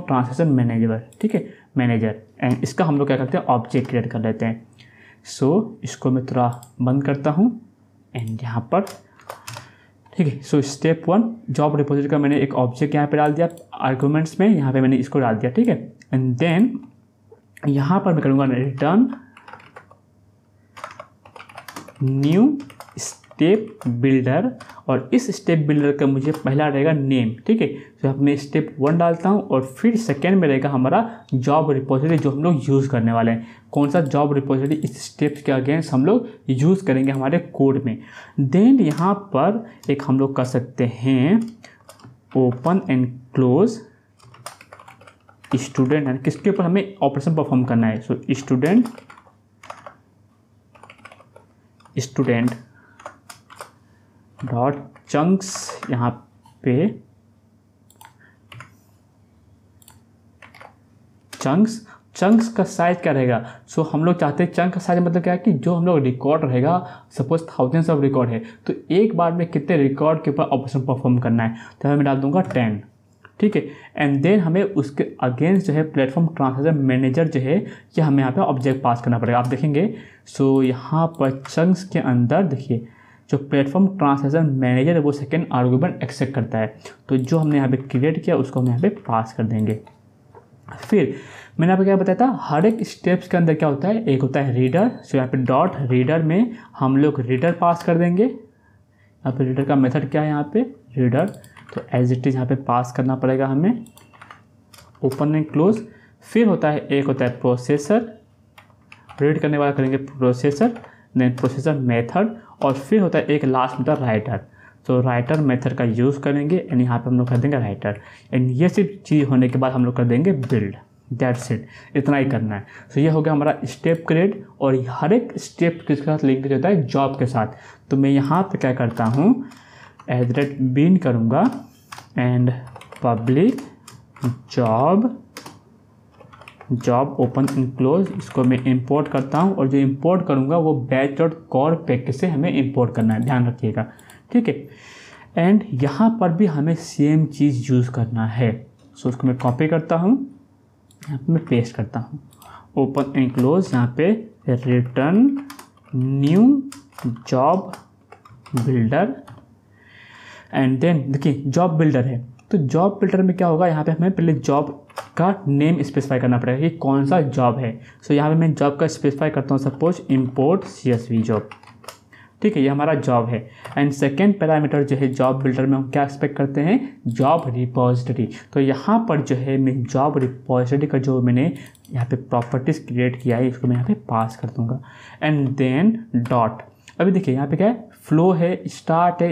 ट्रांसैक्शन मैनेजर। ठीक है, मैनेजर, एंड इसका हम लोग क्या करते हैं, ऑब्जेक्ट क्रिएट कर लेते हैं। सो इसको मैं थोड़ा बंद करता हूँ, एंड यहाँ पर ठीक है। सो स्टेप 1 जॉब रिपोजिटरी का मैंने एक ऑब्जेक्ट यहाँ पे डाल दिया आर्गुमेंट्स में, यहाँ पे मैंने इसको डाल दिया। ठीक है, एंड देन यहाँ पर मैं करूँगा रिटर्न न्यू स्टेप बिल्डर, और इस स्टेप बिल्डर का मुझे पहला रहेगा नेम। ठीक है, तो अब मैं स्टेप 1 डालता हूँ, और फिर सेकेंड में रहेगा हमारा जॉब रिपोजिटरी जो हम लोग यूज़ करने वाले हैं। कौन सा जॉब रिपोजिटरी, इस स्टेप्स के अगेंस्ट हम लोग यूज़ करेंगे हमारे कोड में। देन यहाँ पर एक हम लोग कर सकते हैं open and close student, and किसके ऊपर हमें ऑपरेशन परफॉर्म करना है। सो डॉट चंक्स, यहाँ पे चंक्स का साइज क्या रहेगा। सो हम लोग चाहते हैं चंक का साइज मतलब क्या है कि जो हम लोग रिकॉर्ड रहेगा, सपोज थाउजेंड्स ऑफ रिकॉर्ड है तो एक बार में कितने रिकॉर्ड के ऊपर ऑपरेशन परफॉर्म करना है, तो मैं डाल दूंगा 10, ठीक है। एंड देन हमें उसके अगेंस्ट जो है प्लेटफॉर्म ट्रांसलेशन मैनेजर जो है ये हमें यहाँ पे ऑब्जेक्ट पास करना पड़ेगा। आप देखेंगे सो यहाँ पर चंक्स के अंदर देखिए जो प्लेटफॉर्म ट्रांसलेशन मैनेजर है वो सेकेंड आर्गूमेंट एक्सेप्ट करता है, तो जो हमने यहाँ पे क्रिएट किया उसको हम यहाँ पे पास कर देंगे। फिर मैंने आपको क्या बताया था, हर एक स्टेप्स के अंदर क्या होता है, एक होता है रीडर, सो यहाँ पे डॉट रीडर में हम लोग रीडर पास कर देंगे। यहाँ पे रीडर का मेथड क्या है, यहाँ पे रीडर, तो एज इट इज़ यहाँ पे पास करना पड़ेगा हमें, ओपन एंड क्लोज। फिर होता है एक होता है प्रोसेसर, रीड करने वाला करेंगे प्रोसेसर, देन प्रोसेसर मेथड, और फिर होता है एक लास्ट मेथड राइटर। तो राइटर मेथड का यूज़ करेंगे एंड यहाँ पे हम लोग कर देंगे राइटर, एंड ये सिर्फ चीज़ होने के बाद हम लोग कर देंगे बिल्ड। दैट्स इट, इतना ही करना है। तो ये हो गया हमारा स्टेप क्रिएट, और हर एक स्टेप किसके साथ लिंक होता है, जॉब के साथ। तो मैं यहाँ पे क्या करता हूँ, @bin करूँगा and public job open and close, इसको मैं इंपोर्ट करता हूँ, और जो इंपोर्ट करूँगा वो batch.core पैकेज से हमें इंपोर्ट करना है, ध्यान रखिएगा, ठीक है। एंड यहाँ पर भी हमें सेम चीज़ यूज़ करना है। सो उसको मैं कॉपी करता हूँ, यहाँ पे मैं पेस्ट करता हूँ, ओपन एंड क्लोज, यहाँ पे return new job builder, and then देखिए जॉब बिल्डर है, तो जॉब बिल्डर में क्या होगा, यहाँ पे हमें पहले जॉब का नेम स्पेसिफाई करना पड़ेगा कि कौन सा जॉब है। सो यहाँ पे मैं जॉब का स्पेसिफाई करता हूँ, सपोज इंपोर्ट CSV जॉब, ठीक है, ये हमारा जॉब है। एंड सेकेंड पैरामीटर जो है जॉब बिल्डर में हम क्या एक्सपेक्ट करते हैं, जॉब रिपोजिटरी। तो यहाँ पर जो है मैं जॉब रिपोजिटरी का जो मैंने यहाँ पे प्रॉपर्टीज़ क्रिएट किया है इसको मैं यहाँ पे पास कर दूँगा, एंड देन डॉट। अभी देखिए यहाँ पे क्या है, फ्लो है, स्टार्ट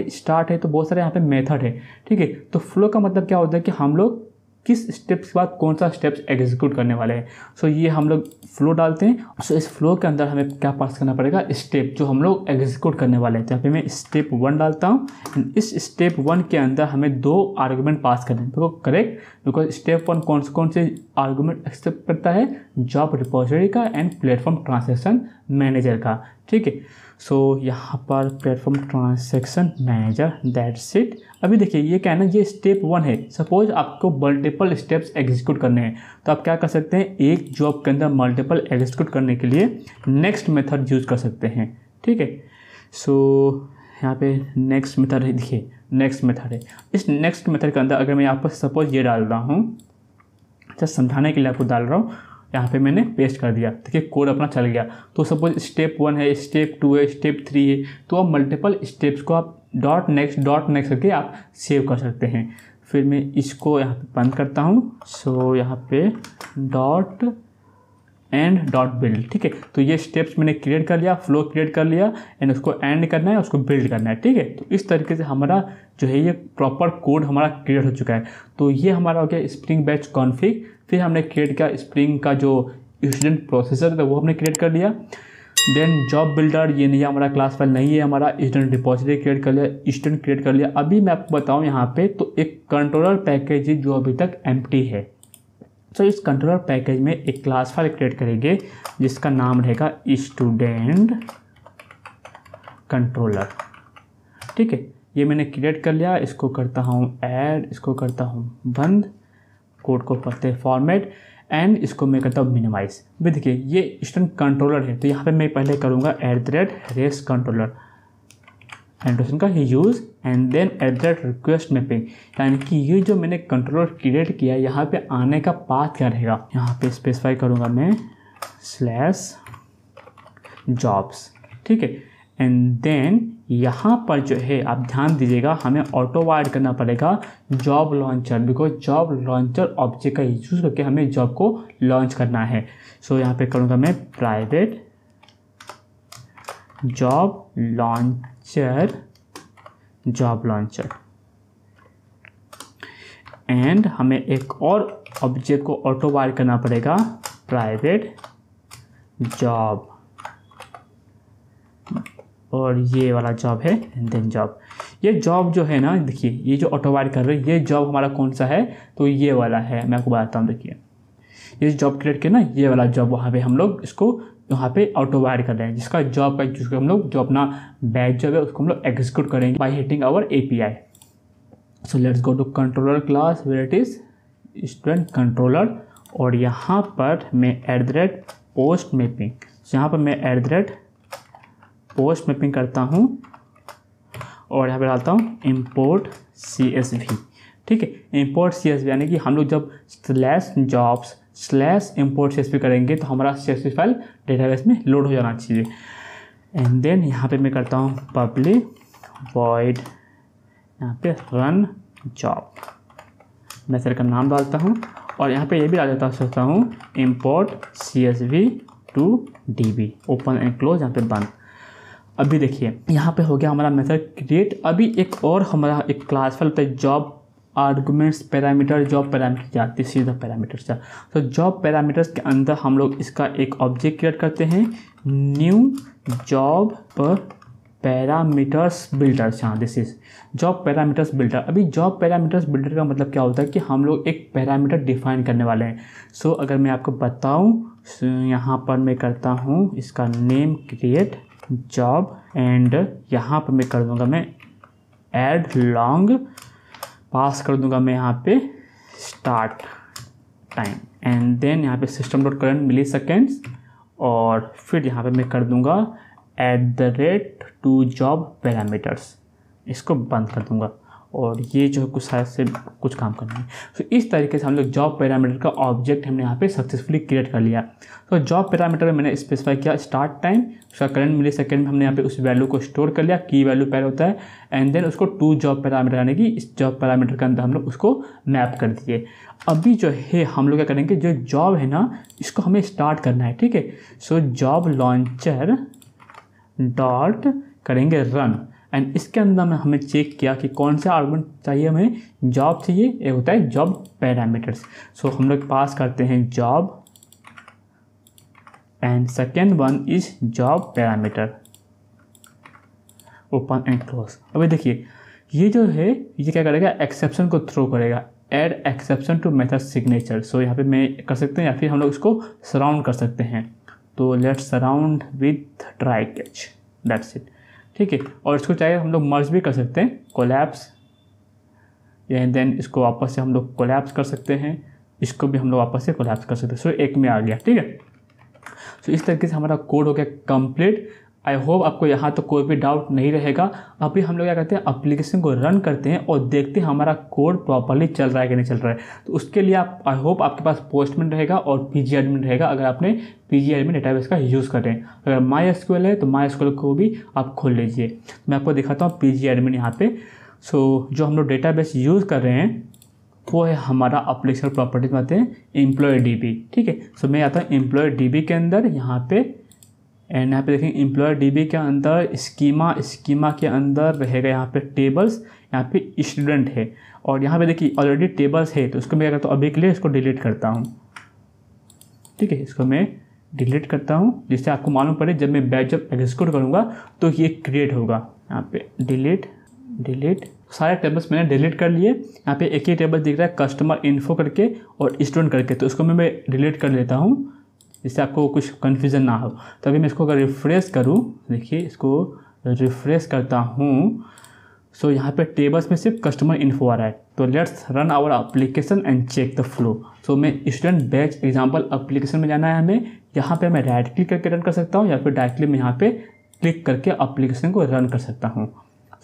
है, तो बहुत सारे यहाँ पे मेथड है, ठीक है। तो फ्लो का मतलब क्या होता है कि हम लोग किस स्टेप्स के बाद कौन सा स्टेप्स एग्जीक्यूट करने वाले हैं। सो ये हम लोग फ्लो डालते हैं। सो इस फ्लो के अंदर हमें क्या पास करना पड़ेगा, स्टेप जो हम लोग एग्जीक्यूट करने वाले हैं। तो यहाँ पे मैं स्टेप 1 डालता हूँ, एंड इस स्टेप 1 के अंदर हमें 2 आर्गूमेंट पास करने हैं, तो करेक्ट, बिकॉज स्टेप 1 कौन से आर्गूमेंट एक्सेप्ट करता है, जॉब रिपोजिटरी का एंड प्लेटफॉर्म ट्रांसैक्शन मैनेजर का, ठीक है। सो यहाँ पर platform transaction manager, that's it. अभी देखिए ये क्या है ना, ये स्टेप 1 है। सपोज आपको मल्टीपल स्टेप्स एग्जीक्यूट करने हैं तो आप क्या कर सकते हैं, एक जॉब के अंदर मल्टीपल एग्जीक्यूट करने के लिए नेक्स्ट मेथड यूज़ कर सकते हैं, ठीक है। सो यहाँ पे नेक्स्ट मेथड है, देखिए नेक्स्ट मेथड है। इस नेक्स्ट मेथड के अंदर अगर मैं यहाँ पर सपोज ये डाल रहा हूँ, जस्ट समझाने के लिए आपको डाल रहा हूँ, यहाँ पे मैंने पेस्ट कर दिया, देखिए कोड अपना चल गया। तो सपोज स्टेप 1 है, स्टेप 2 है, स्टेप 3 है, तो आप मल्टीपल स्टेप्स को आप डॉट नेक्स्ट करके आप सेव कर सकते हैं। फिर मैं इसको यहाँ पे बंद करता हूँ। सो यहाँ पे डॉट एंड डॉट बिल्ड, ठीक है। तो ये स्टेप्स मैंने क्रिएट कर लिया, फ्लो क्रिएट कर लिया, एंड उसको एंड करना है, उसको बिल्ड करना है, ठीक है। तो इस तरीके से हमारा जो है ये प्रॉपर कोड हमारा क्रिएट हो चुका है। तो ये हमारा हो गया स्प्रिंग बैच कॉन्फ़िग। फिर हमने क्रिएट किया स्प्रिंग का जो स्टूडेंट प्रोसेसर था वो हमने क्रिएट कर लिया। देन जॉब बिल्डर, ये नहीं हमारा क्लास फाइल नहीं है, हमारा स्टूडेंट रिपोजिटरी क्रिएट कर लिया, स्टूडेंट क्रिएट कर लिया। अभी मैं आपको बताऊँ यहाँ पे, तो एक कंट्रोलर पैकेज है जो अभी तक एम्प्टी है। तो इस कंट्रोलर पैकेज में एक क्लास फाइल क्रिएट करेंगे जिसका नाम रहेगा स्टूडेंट कंट्रोलर, ठीक है। ये मैंने क्रिएट कर लिया, इसको करता हूँ ऐड, इसको करता हूँ बंद, कोड को करते हैं फॉर्मेट, एंड इसको मैं करता हूँ मिनिमाइज। भी देखिए ये स्टूडेंट कंट्रोलर है, तो यहाँ पे मैं पहले करूँगा @रेस्ट कंट्रोलर एंट्रोशन का use, and then @request mapping, यानी कि ये जो मैंने कंट्रोलर क्रिएट किया यहाँ पे आने का पाथ क्या रहेगा, यहाँ पे स्पेसिफाई करूँगा मैं /jobs, ठीक है। एंड देन यहाँ पर जो है आप ध्यान दीजिएगा, हमें ऑटो वाइड करना पड़ेगा job launcher, because job launcher object का यूज़ करके हमें जॉब को लॉन्च करना है। सो यहाँ पे करूँगा मैं प्राइवेट जॉब लॉन्चर, एंड हमें एक और ऑब्जेक्ट को ऑटो वाइड करना पड़ेगा, प्राइवेट जॉब, और ये वाला जॉब है एंड देन जॉब। ये जॉब जो है ना, देखिए ये जो ऑटो वायर कर रहे हैं, ये जॉब हमारा कौन सा है, तो ये वाला है। मैं आपको बताता हूँ, देखिए ये जॉब क्रिएट किया ना, ये वाला जॉब वहाँ पे हम लोग इसको यहाँ पे ऑटो वायर कर रहे हैं, जिसका जॉब का जिसको हम लोग जो अपना बैच जॉब है उसको हम लोग एग्जीक्यूट करेंगे by hitting our API। So let's go to controller class where it is student controller, और यहाँ पर मैं @पोस्ट मैपिंग, यहाँ पर मैं @पोस्ट मैपिंग करता हूँ और यहाँ पे डालता हूँ import CSV। ठीक है, import CSV यानी कि हम लोग जब /jobs/import CSV करेंगे तो हमारा CSV फाइल डेटाबेस में लोड हो जाना चाहिए। एंड देन यहाँ पे मैं करता हूँ पब्लिक void यहाँ पे run job, मैं सर का नाम डालता हूँ और यहाँ पे ये भी डाल देता हूँ import CSV to DB, open and close, यहाँ पे बंद। अभी देखिए यहाँ पे हो गया हमारा मेथड क्रिएट। अभी एक और हमारा एक क्लास फाइल होता है job arguments parameter, job parameter जाती सीधा पैरामीटर्स का। तो जॉब पैरामीटर्स के अंदर हम लोग इसका एक ऑब्जेक्ट क्रिएट करते हैं, न्यू जॉब पैरामीटर्स बिल्डर्स। हाँ, this is job parameters builder. अभी जॉब पैरामीटर्स बिल्डर का मतलब क्या होता है कि हम लोग एक पैरामीटर डिफाइन करने वाले हैं। सो अगर मैं आपको बताऊँ, यहाँ पर मैं करता हूँ इसका नेम क्रिएट जॉब, एंड यहाँ पर मैं कर दूंगा मैं ऐड लॉन्ग, पास कर दूंगा मैं यहाँ पे स्टार्ट टाइम, एंड देन यहाँ पे सिस्टम डॉट करंट मिलीसेकेंड्स, और फिर यहाँ पे मैं कर दूंगा @to जॉब पैरामीटर्स, इसको बंद कर दूंगा। और ये जो कुछ शायद से कुछ काम करना है। तो इस तरीके से हम लोग जॉब पैरामीटर का ऑब्जेक्ट हमने यहाँ पे सक्सेसफुली क्रिएट कर लिया। तो जॉब पैरामीटर में मैंने स्पेसिफाई किया स्टार्ट टाइम, उसका करंट मिलीसेकंड में हमने यहाँ पे उस वैल्यू को स्टोर कर लिया, की वैल्यू पैर होता है, एंड देन उसको टू जॉब पैरामीटर यानी कि इस जॉब पैरामीटर के अंदर हम लोग उसको मैप कर दिए। अभी जो है हम लोग क्या करेंगे, जो जॉब है ना इसको हमें स्टार्ट करना है। ठीक है, सो जॉब लॉन्चर डॉट करेंगे रन, एंड इसके अंदर में हमें चेक किया कि कौन सा आर्गुमेंट चाहिए, हमें जॉब चाहिए, एक होता है जॉब पैरामीटर्स। सो हम लोग पास करते हैं job, and second one is job parameter, open and close. अभी देखिए ये जो है ये क्या करेगा, एक्सेप्शन को थ्रो करेगा, add exception to method signature. So यहाँ पे मैं कर सकते हैं या फिर हम लोग इसको सराउंड कर सकते हैं। तो let's surround with try catch, that's it. ठीक है, और इसको चाहिए हम लोग मर्ज भी कर सकते हैं, कोलैप्स, एंड देन इसको वापस से हम लोग कोलैप्स कर सकते हैं, इसको भी हम लोग वापस से कोलैप्स कर सकते हैं। सो एक में आ गया। ठीक है, सो इस तरीके से हमारा कोड हो गया कंप्लीट। आई होप आपको यहाँ तो कोई भी डाउट नहीं रहेगा। अभी हम लोग क्या करते हैं, एप्लीकेशन को रन करते हैं और देखते हैं हमारा कोड प्रॉपरली चल रहा है कि नहीं चल रहा है। तो उसके लिए आप आई होप आपके पास पोस्टमैन रहेगा और पीजी एडमिन रहेगा, अगर आपने पीजी एडमिन डेटाबेस का यूज़ करें। अगर MySQL है तो MySQL को भी आप खोल लीजिए। मैं आपको दिखाता हूँ पीजी एडमिन यहाँ पे। सो जो हम लोग डेटाबेस यूज़ कर रहे हैं वो है हमारा एप्लीकेशन प्रॉपर्टीज में आते हैं एम्प्लॉय DB। ठीक है, सो मैं आता हूँ एम्प्लॉय DB के अंदर, यहाँ पे एंड यहाँ पे देखें एम्प्लॉय DB के अंदर स्कीमा के अंदर रहेगा यहाँ पे टेबल्स, यहाँ पे स्टूडेंट है, और यहाँ पे देखिए ऑलरेडी टेबल्स है। तो उसको मैं क्या करता हूँ, अभी के लिए इसको डिलीट करता हूँ। ठीक है, इसको मैं डिलीट करता हूँ जिससे आपको मालूम पड़े जब मैं बैच जब एग्जीक्यूट करूँगा तो ये क्रिएट होगा। यहाँ पे डिलीट सारे टेबल्स मैंने डिलीट कर लिए। यहाँ पे एक ही टेबल दिख रहा है कस्टमर इन्फो करके और स्टूडेंट करके, तो उसको मैं डिलीट कर लेता हूँ जिससे आपको कुछ कन्फ्यूज़न ना हो। तो अभी मैं इसको अगर रिफ़्रेश करूँ, देखिए इसको रिफ़्रेश करता हूँ, सो यहाँ पे टेबल्स में सिर्फ कस्टमर इन्फो आ रहा है। तो let's run our application and check the flow. So मैं स्टूडेंट बैच एग्जाम्पल एप्लीकेशन में जाना है हमें, यहाँ पे मैं राइट क्लिक करके रन कर सकता हूँ या फिर डायरेक्टली मैं यहाँ पे क्लिक करके एप्लीकेशन को रन कर सकता हूँ।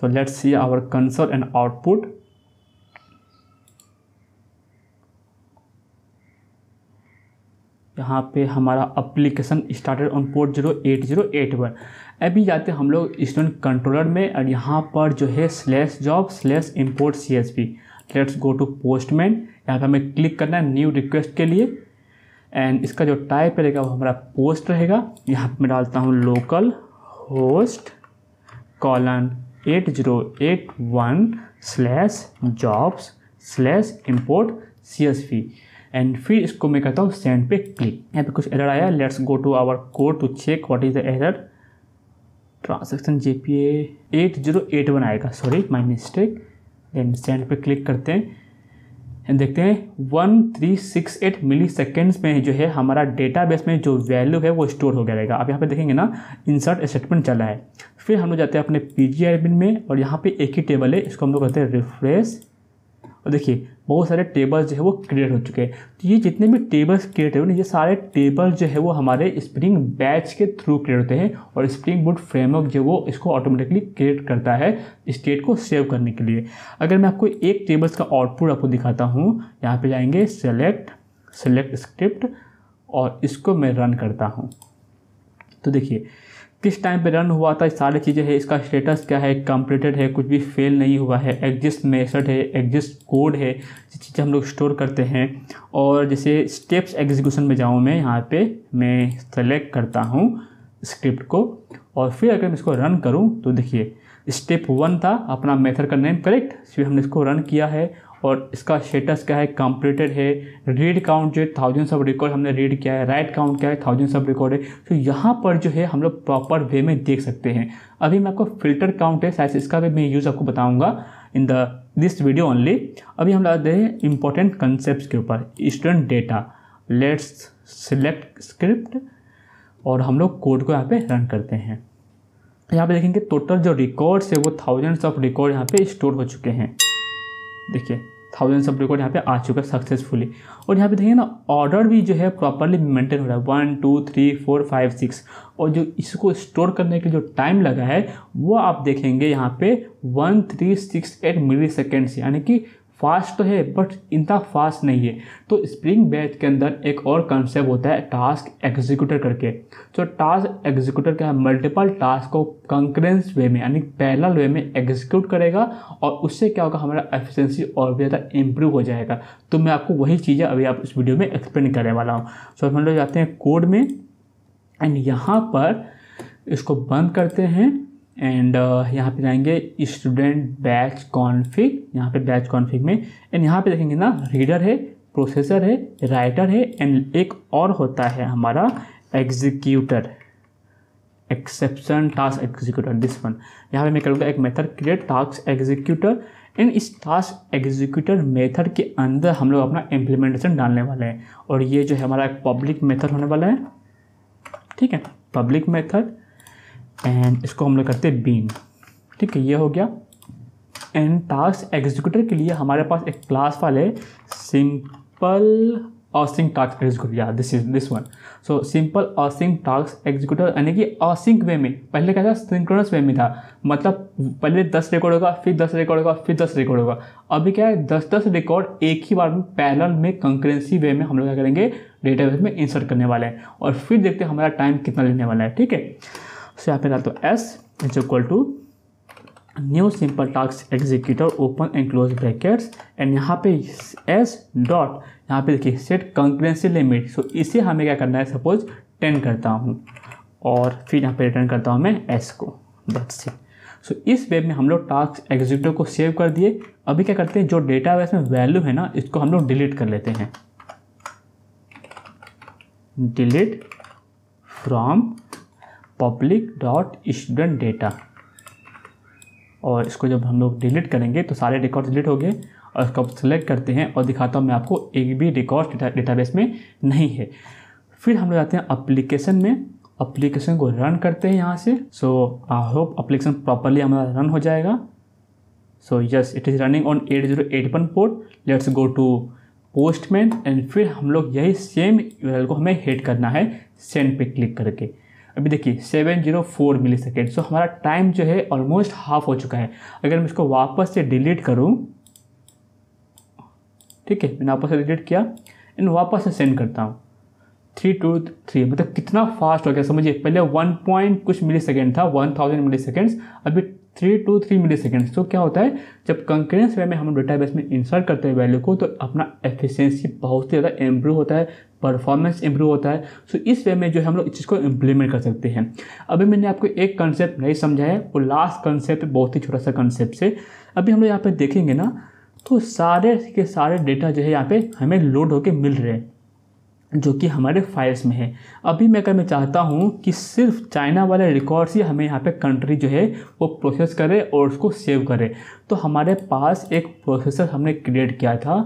So let's see our console and output. यहाँ पे हमारा एप्लीकेशन स्टार्टेड ऑन पोर्ट 08081। अभी जाते हैं हम लोग स्टूडेंट कंट्रोलर में, और यहाँ पर जो है /job/import CSV। Let's go to Postman, यहाँ पे हमें क्लिक करना है न्यू रिक्वेस्ट के लिए, एंड इसका जो टाइप रहेगा वो हमारा पोस्ट रहेगा। यहाँ पे मैं डालता हूँ local host :8081/jobs/import CSV, and फिर इसको मैं करता हूँ सेंड पे क्लिक। यहाँ पे कुछ एरर आया, let's go to our code to check what is the error. Transaction JPA 8081 आएगा, sorry my mistake. Then send पे क्लिक करते हैं एंड देखते हैं 1368 मिली सेकेंड्स में जो है हमारा डेटाबेस में जो वैल्यू है वो स्टोर हो गया रहेगा। अब यहाँ पे देखेंगे ना, इंसर्ट स्टेटमेंट चला है। फिर हम लोग जाते हैं अपने PGAdmin में और यहाँ पे एक ही टेबल है, इसको हम लोग करते हैं रिफ्रेश और देखिए बहुत सारे टेबल्स जो है वो क्रिएट हो चुके हैं। तो ये जितने भी टेबल्स क्रिएट हुए ना, ये सारे टेबल जो है वो हमारे स्प्रिंग बैच के थ्रू क्रिएट होते हैं और स्प्रिंग बूट फ्रेमवर्क जो वो इसको ऑटोमेटिकली क्रिएट करता है स्टेट को सेव करने के लिए। अगर मैं आपको एक टेबल्स का आउटपुट आपको दिखाता हूँ, यहाँ पे जाएंगे सेलेक्ट स्क्रिप्ट और इसको मैं रन करता हूँ। तो देखिए किस टाइम पे रन हुआ था, सारी चीज़ें है, इसका स्टेटस क्या है, कंप्लीटेड है, कुछ भी फेल नहीं हुआ है, एग्जिस्ट मेथड है, एग्जिस्ट कोड है, ये चीज़ें हम लोग स्टोर करते हैं। और जैसे स्टेप्स एग्जीक्यूशन में जाऊँ मैं, यहाँ पे मैं सेलेक्ट करता हूँ स्क्रिप्ट को और फिर अगर मैं इसको रन करूँ तो देखिए स्टेप 1 था अपना मेथड का नेम करेक्ट, फिर हमने इसको रन किया है और इसका स्टेटस क्या है, कंप्लीटेड है। रीड काउंट जो है 1000 ऑफ रिकॉर्ड हमने रीड किया है, राइट काउंट क्या है 1000 ऑफ रिकॉर्ड है। तो यहाँ पर जो है हम लोग प्रॉपर वे में देख सकते हैं। अभी मैं आपको फिल्टर काउंट है शायद इसका भी मैं यूज़ आपको बताऊँगा इन दिस वीडियो ओनली। अभी हम लाते हैं इंपॉर्टेंट कंसेप्ट के ऊपर, student data. Let's select script और हम लोग कोड को यहाँ पे रन करते हैं। यहाँ पे देखेंगे टोटल जो रिकॉर्ड्स है वो 1000 ऑफ रिकॉर्ड यहाँ पे स्टोर हो चुके हैं। देखिए 1000 ऑफ रिकॉर्ड यहाँ पे आ चुका है सक्सेसफुली। और यहाँ पे देखिए ना ऑर्डर भी जो है प्रॉपरली मेंटेन हो रहा है, 1 2 3 4 5 6। और जो इसको स्टोर करने के जो टाइम लगा है वो आप देखेंगे यहाँ पे 1368 मिली सेकेंड्स, यानी कि फास्ट तो है बट इतना फास्ट नहीं है। तो स्प्रिंग बैच के अंदर एक और कंसेप्ट होता है टास्क एग्जीक्यूटर करके। तो टास्क एग्जीक्यूटर क्या है, मल्टीपल टास्क को कंकरेंस वे में यानी पैरेलल वे में एग्जीक्यूट करेगा और उससे क्या होगा, हमारा एफिशिएंसी और भी ज़्यादा इम्प्रूव हो जाएगा। तो मैं आपको वही चीज़ें अभी आप इस वीडियो में एक्सप्लेन करने वाला हूँ। सो हम लोग जाते हैं कोड में एंड यहाँ पर इसको बंद करते हैं एंड यहाँ पे जाएंगे स्टूडेंट बैच कॉन्फ़िग, यहाँ पे बैच कॉन्फ़िग में एंड यहाँ पे देखेंगे ना रीडर है, प्रोसेसर है, राइटर है एंड एक और होता है हमारा executor, exception task executor, this one. यहाँ पे मैं करूँगा एक method create task executor and इस टास्क एग्जीक्यूटर मेथड के अंदर हम लोग अपना इम्प्लीमेंटेशन डालने वाले हैं और ये जो है हमारा एक पब्लिक मेथड होने वाला है, ठीक है, पब्लिक मेथड एंड इसको हम लोग करते हैं बीन, ठीक है, ये हो गया। एंड टास्क एग्जीक्यूटर के लिए हमारे पास एक क्लास फाइल है सिंपल असिंक टास्क एग्जीक्यूटर, या this one. So simple async task executor यानी कि असिंक वे में, पहले क्या था सिंक्रोनस वे में था, मतलब पहले 10 रिकॉर्ड होगा, फिर 10 रिकॉर्ड होगा, फिर 10 रिकॉर्ड होगा। अभी क्या है 10 रिकॉर्ड एक ही बार में पैरेलल में कंकरेंसी वे में हम लोग क्या करेंगे, डेटाबेस में इंसर्ट करने वाले हैं और फिर देखते हैं हमारा टाइम कितना लेने वाला है, ठीक है। सो यहाँ पे डालते हो S is equal to new simple task executor open and close brackets and यहाँ पे S डॉट, यहाँ पे देखिए सेट कंकरेंसी लिमिट। सो इसे हमें क्या करना है, सपोज 10 करता हूँ और फिर यहाँ पे रिटर्न करता हूँ मैं S को, दैट्स इट। सो इस वे में हम लोग टास्क एग्जीक्यूटर को सेव कर दिए। अभी क्या करते हैं, जो डेटाबेस में वैल्यू है ना इसको हम लोग डिलीट कर लेते हैं, delete from public dot student data. और इसको जब हम लोग डिलीट करेंगे तो सारे रिकॉर्ड डिलीट हो गए और इसको सेलेक्ट करते हैं और दिखाता हूँ मैं आपको एक भी रिकॉर्ड डेटाबेस में नहीं है। फिर हम लोग जाते हैं एप्लीकेशन में, एप्लीकेशन को रन करते हैं यहाँ से। So I hope application properly हमारा रन हो जाएगा। So yes it is running on 8081 port. Let's go to Postman and फिर हम लोग यही सेम यूआरएल को हमें हिट करना है सेंड पे क्लिक करके। अभी देखिए 704 मिली सेकेंड। सो हमारा टाइम जो है ऑलमोस्ट हाफ हो चुका है। अगर मैं इसको वापस से डिलीट करूं, ठीक है, मैंने वापस से डिलीट किया एंड वापस से सेंड करता हूं 323, मतलब कितना फास्ट हो गया समझिए। पहले 1 पॉइंट कुछ मिली सेकेंड था, 1000 मिली सेकेंड्स, अभी 323 मिली सेकेंड्स। तो क्या होता है, जब कंकरेंस वे में हम डेटाबेस में इंसर्ट करते हैं वैल्यू को तो अपना एफिशिएंसी बहुत ही ज़्यादा इम्प्रूव होता है, परफॉर्मेंस इम्प्रूव होता है। सो इस वे में जो है हम लोग इस चीज़ को इम्प्लीमेंट कर सकते हैं। अभी मैंने आपको एक कंसेप्ट नहीं समझाया है, वो लास्ट कंसेप्ट बहुत ही छोटा सा कंसेप्ट से। अभी हम लोग यहाँ पे देखेंगे ना तो सारे के सारे डेटा जो है यहाँ पे हमें लोड होके मिल रहे हैं। जो कि हमारे फाइल्स में है। अभी मैं चाहता हूँ कि सिर्फ चाइना वाले रिकॉर्ड्स ही हमें यहाँ पे कंट्री जो है वो प्रोसेस करे और उसको सेव करे। तो हमारे पास एक प्रोसेसर हमने क्रिएट किया था,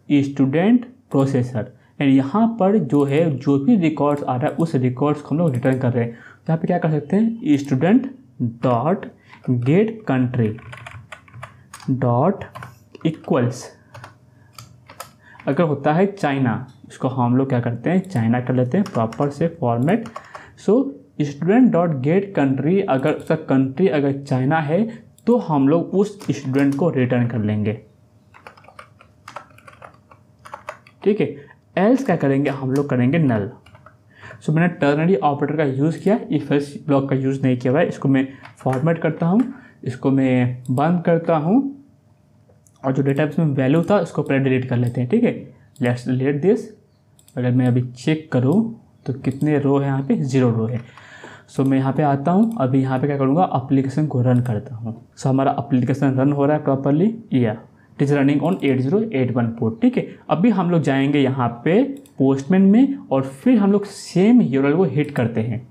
स्टूडेंट प्रोसेसर, एंड यहाँ पर जो है जो भी रिकॉर्ड्स आ रहा है उस रिकॉर्ड्स को हम लोग रिटर्न कर रहे हैं। तो यहाँ पे क्या कर सकते हैं, student dot gate country dot equals, अगर होता है चाइना, इसको हम लोग क्या करते हैं, चाइना कर लेते हैं प्रॉपर से format. So student dot gate country, अगर उसका कंट्री अगर चाइना है तो हम लोग उस स्टूडेंट को रिटर्न कर लेंगे, ठीक है। एल्स क्या करेंगे, हम लोग करेंगे नल। सो मैंने टर्नरी ऑपरेटर का यूज़ किया, इफ एल्स ब्लॉक का यूज़ नहीं किया हुआ है। इसको मैं फॉर्मेट करता हूँ, इसको मैं बंद करता हूँ, और जो डेटाबेस में वैल्यू था उसको पहले डिलीट कर लेते हैं, ठीक है। Let's delete this. अगर मैं अभी चेक करूँ तो कितने रो है, यहाँ पे 0 रो है। सो मैं यहाँ पे आता हूँ, अभी यहाँ पे क्या करूँगा, एप्लीकेशन को रन करता हूँ। सो हमारा एप्लीकेशन रन हो रहा है प्रॉपरली, या it is running on 8081 port, ठीक है। अभी हम लोग जाएंगे यहाँ पे पोस्टमैन में, और फिर हम लोग सेम यूआरएल को हिट करते हैं।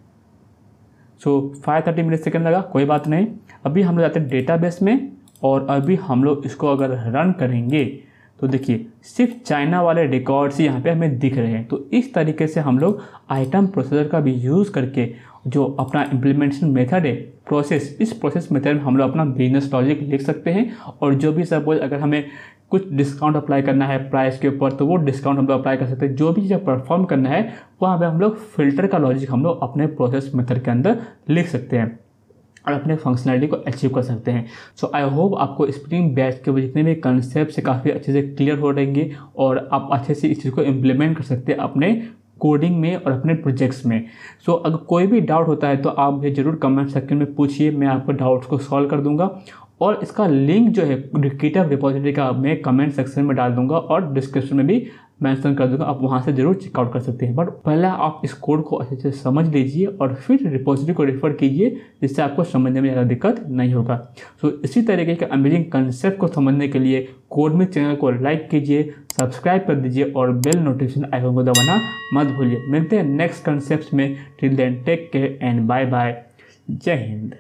सो 530 मिली सेकेंड लगा, कोई बात नहीं। अभी हम लोग जाते हैं डेटाबेस में, और अभी हम लोग इसको अगर रन करेंगे तो देखिए सिर्फ चाइना वाले रिकॉर्ड्स ही यहाँ पे हमें दिख रहे हैं। तो इस तरीके से हम लोग आइटम प्रोसेसर का भी यूज़ करके जो अपना इम्प्लीमेंटेशन मेथड है, प्रोसेस, इस प्रोसेस मेथड में हम लोग अपना बिजनेस लॉजिक लिख सकते हैं। और जो भी सपोज अगर हमें कुछ डिस्काउंट अप्लाई करना है प्राइस के ऊपर, तो वो डिस्काउंट हम लोग अप्लाई कर सकते हैं। जो भी चीज़ परफॉर्म करना है वहाँ पे हम लोग फिल्टर का लॉजिक हम लोग अपने प्रोसेस मेथड के अंदर लिख सकते हैं और अपने फंक्शनैलिटी को अचीव कर सकते हैं। सो आई होप आपको स्प्रिंग बैच के जितने भी कंसेप्ट से काफ़ी अच्छे से क्लियर हो रहेंगे, और आप अच्छे से इस चीज़ को इम्प्लीमेंट कर सकते हैं अपने कोडिंग में और अपने प्रोजेक्ट्स में। सो अगर कोई भी डाउट होता है तो आप मुझे ज़रूर कमेंट सेक्शन में पूछिए, मैं आपको डाउट्स को सॉल्व कर दूंगा। और इसका लिंक जो है गिटहब रिपोजिटरी का मैं कमेंट सेक्शन में डाल दूंगा, और डिस्क्रिप्शन में भी मेंशन कर दूंगा, आप वहां से जरूर चेकआउट कर सकते हैं। बट पहले आप इस कोड को अच्छे से समझ लीजिए और फिर रिपोजिटरी को रेफर कीजिए, जिससे आपको समझने में ज़्यादा दिक्कत नहीं होगा। सो इसी तरीके के अमेजिंग कंसेप्ट को समझने के लिए कोडमिक चैनल को लाइक कीजिए, सब्सक्राइब कर दीजिए और बेल नोटिफिकेशन आइकन को दबाना मत भूलिए। मिलते हैं नेक्स्ट कंसेप्ट में। Till then take care and bye bye. जय हिंद।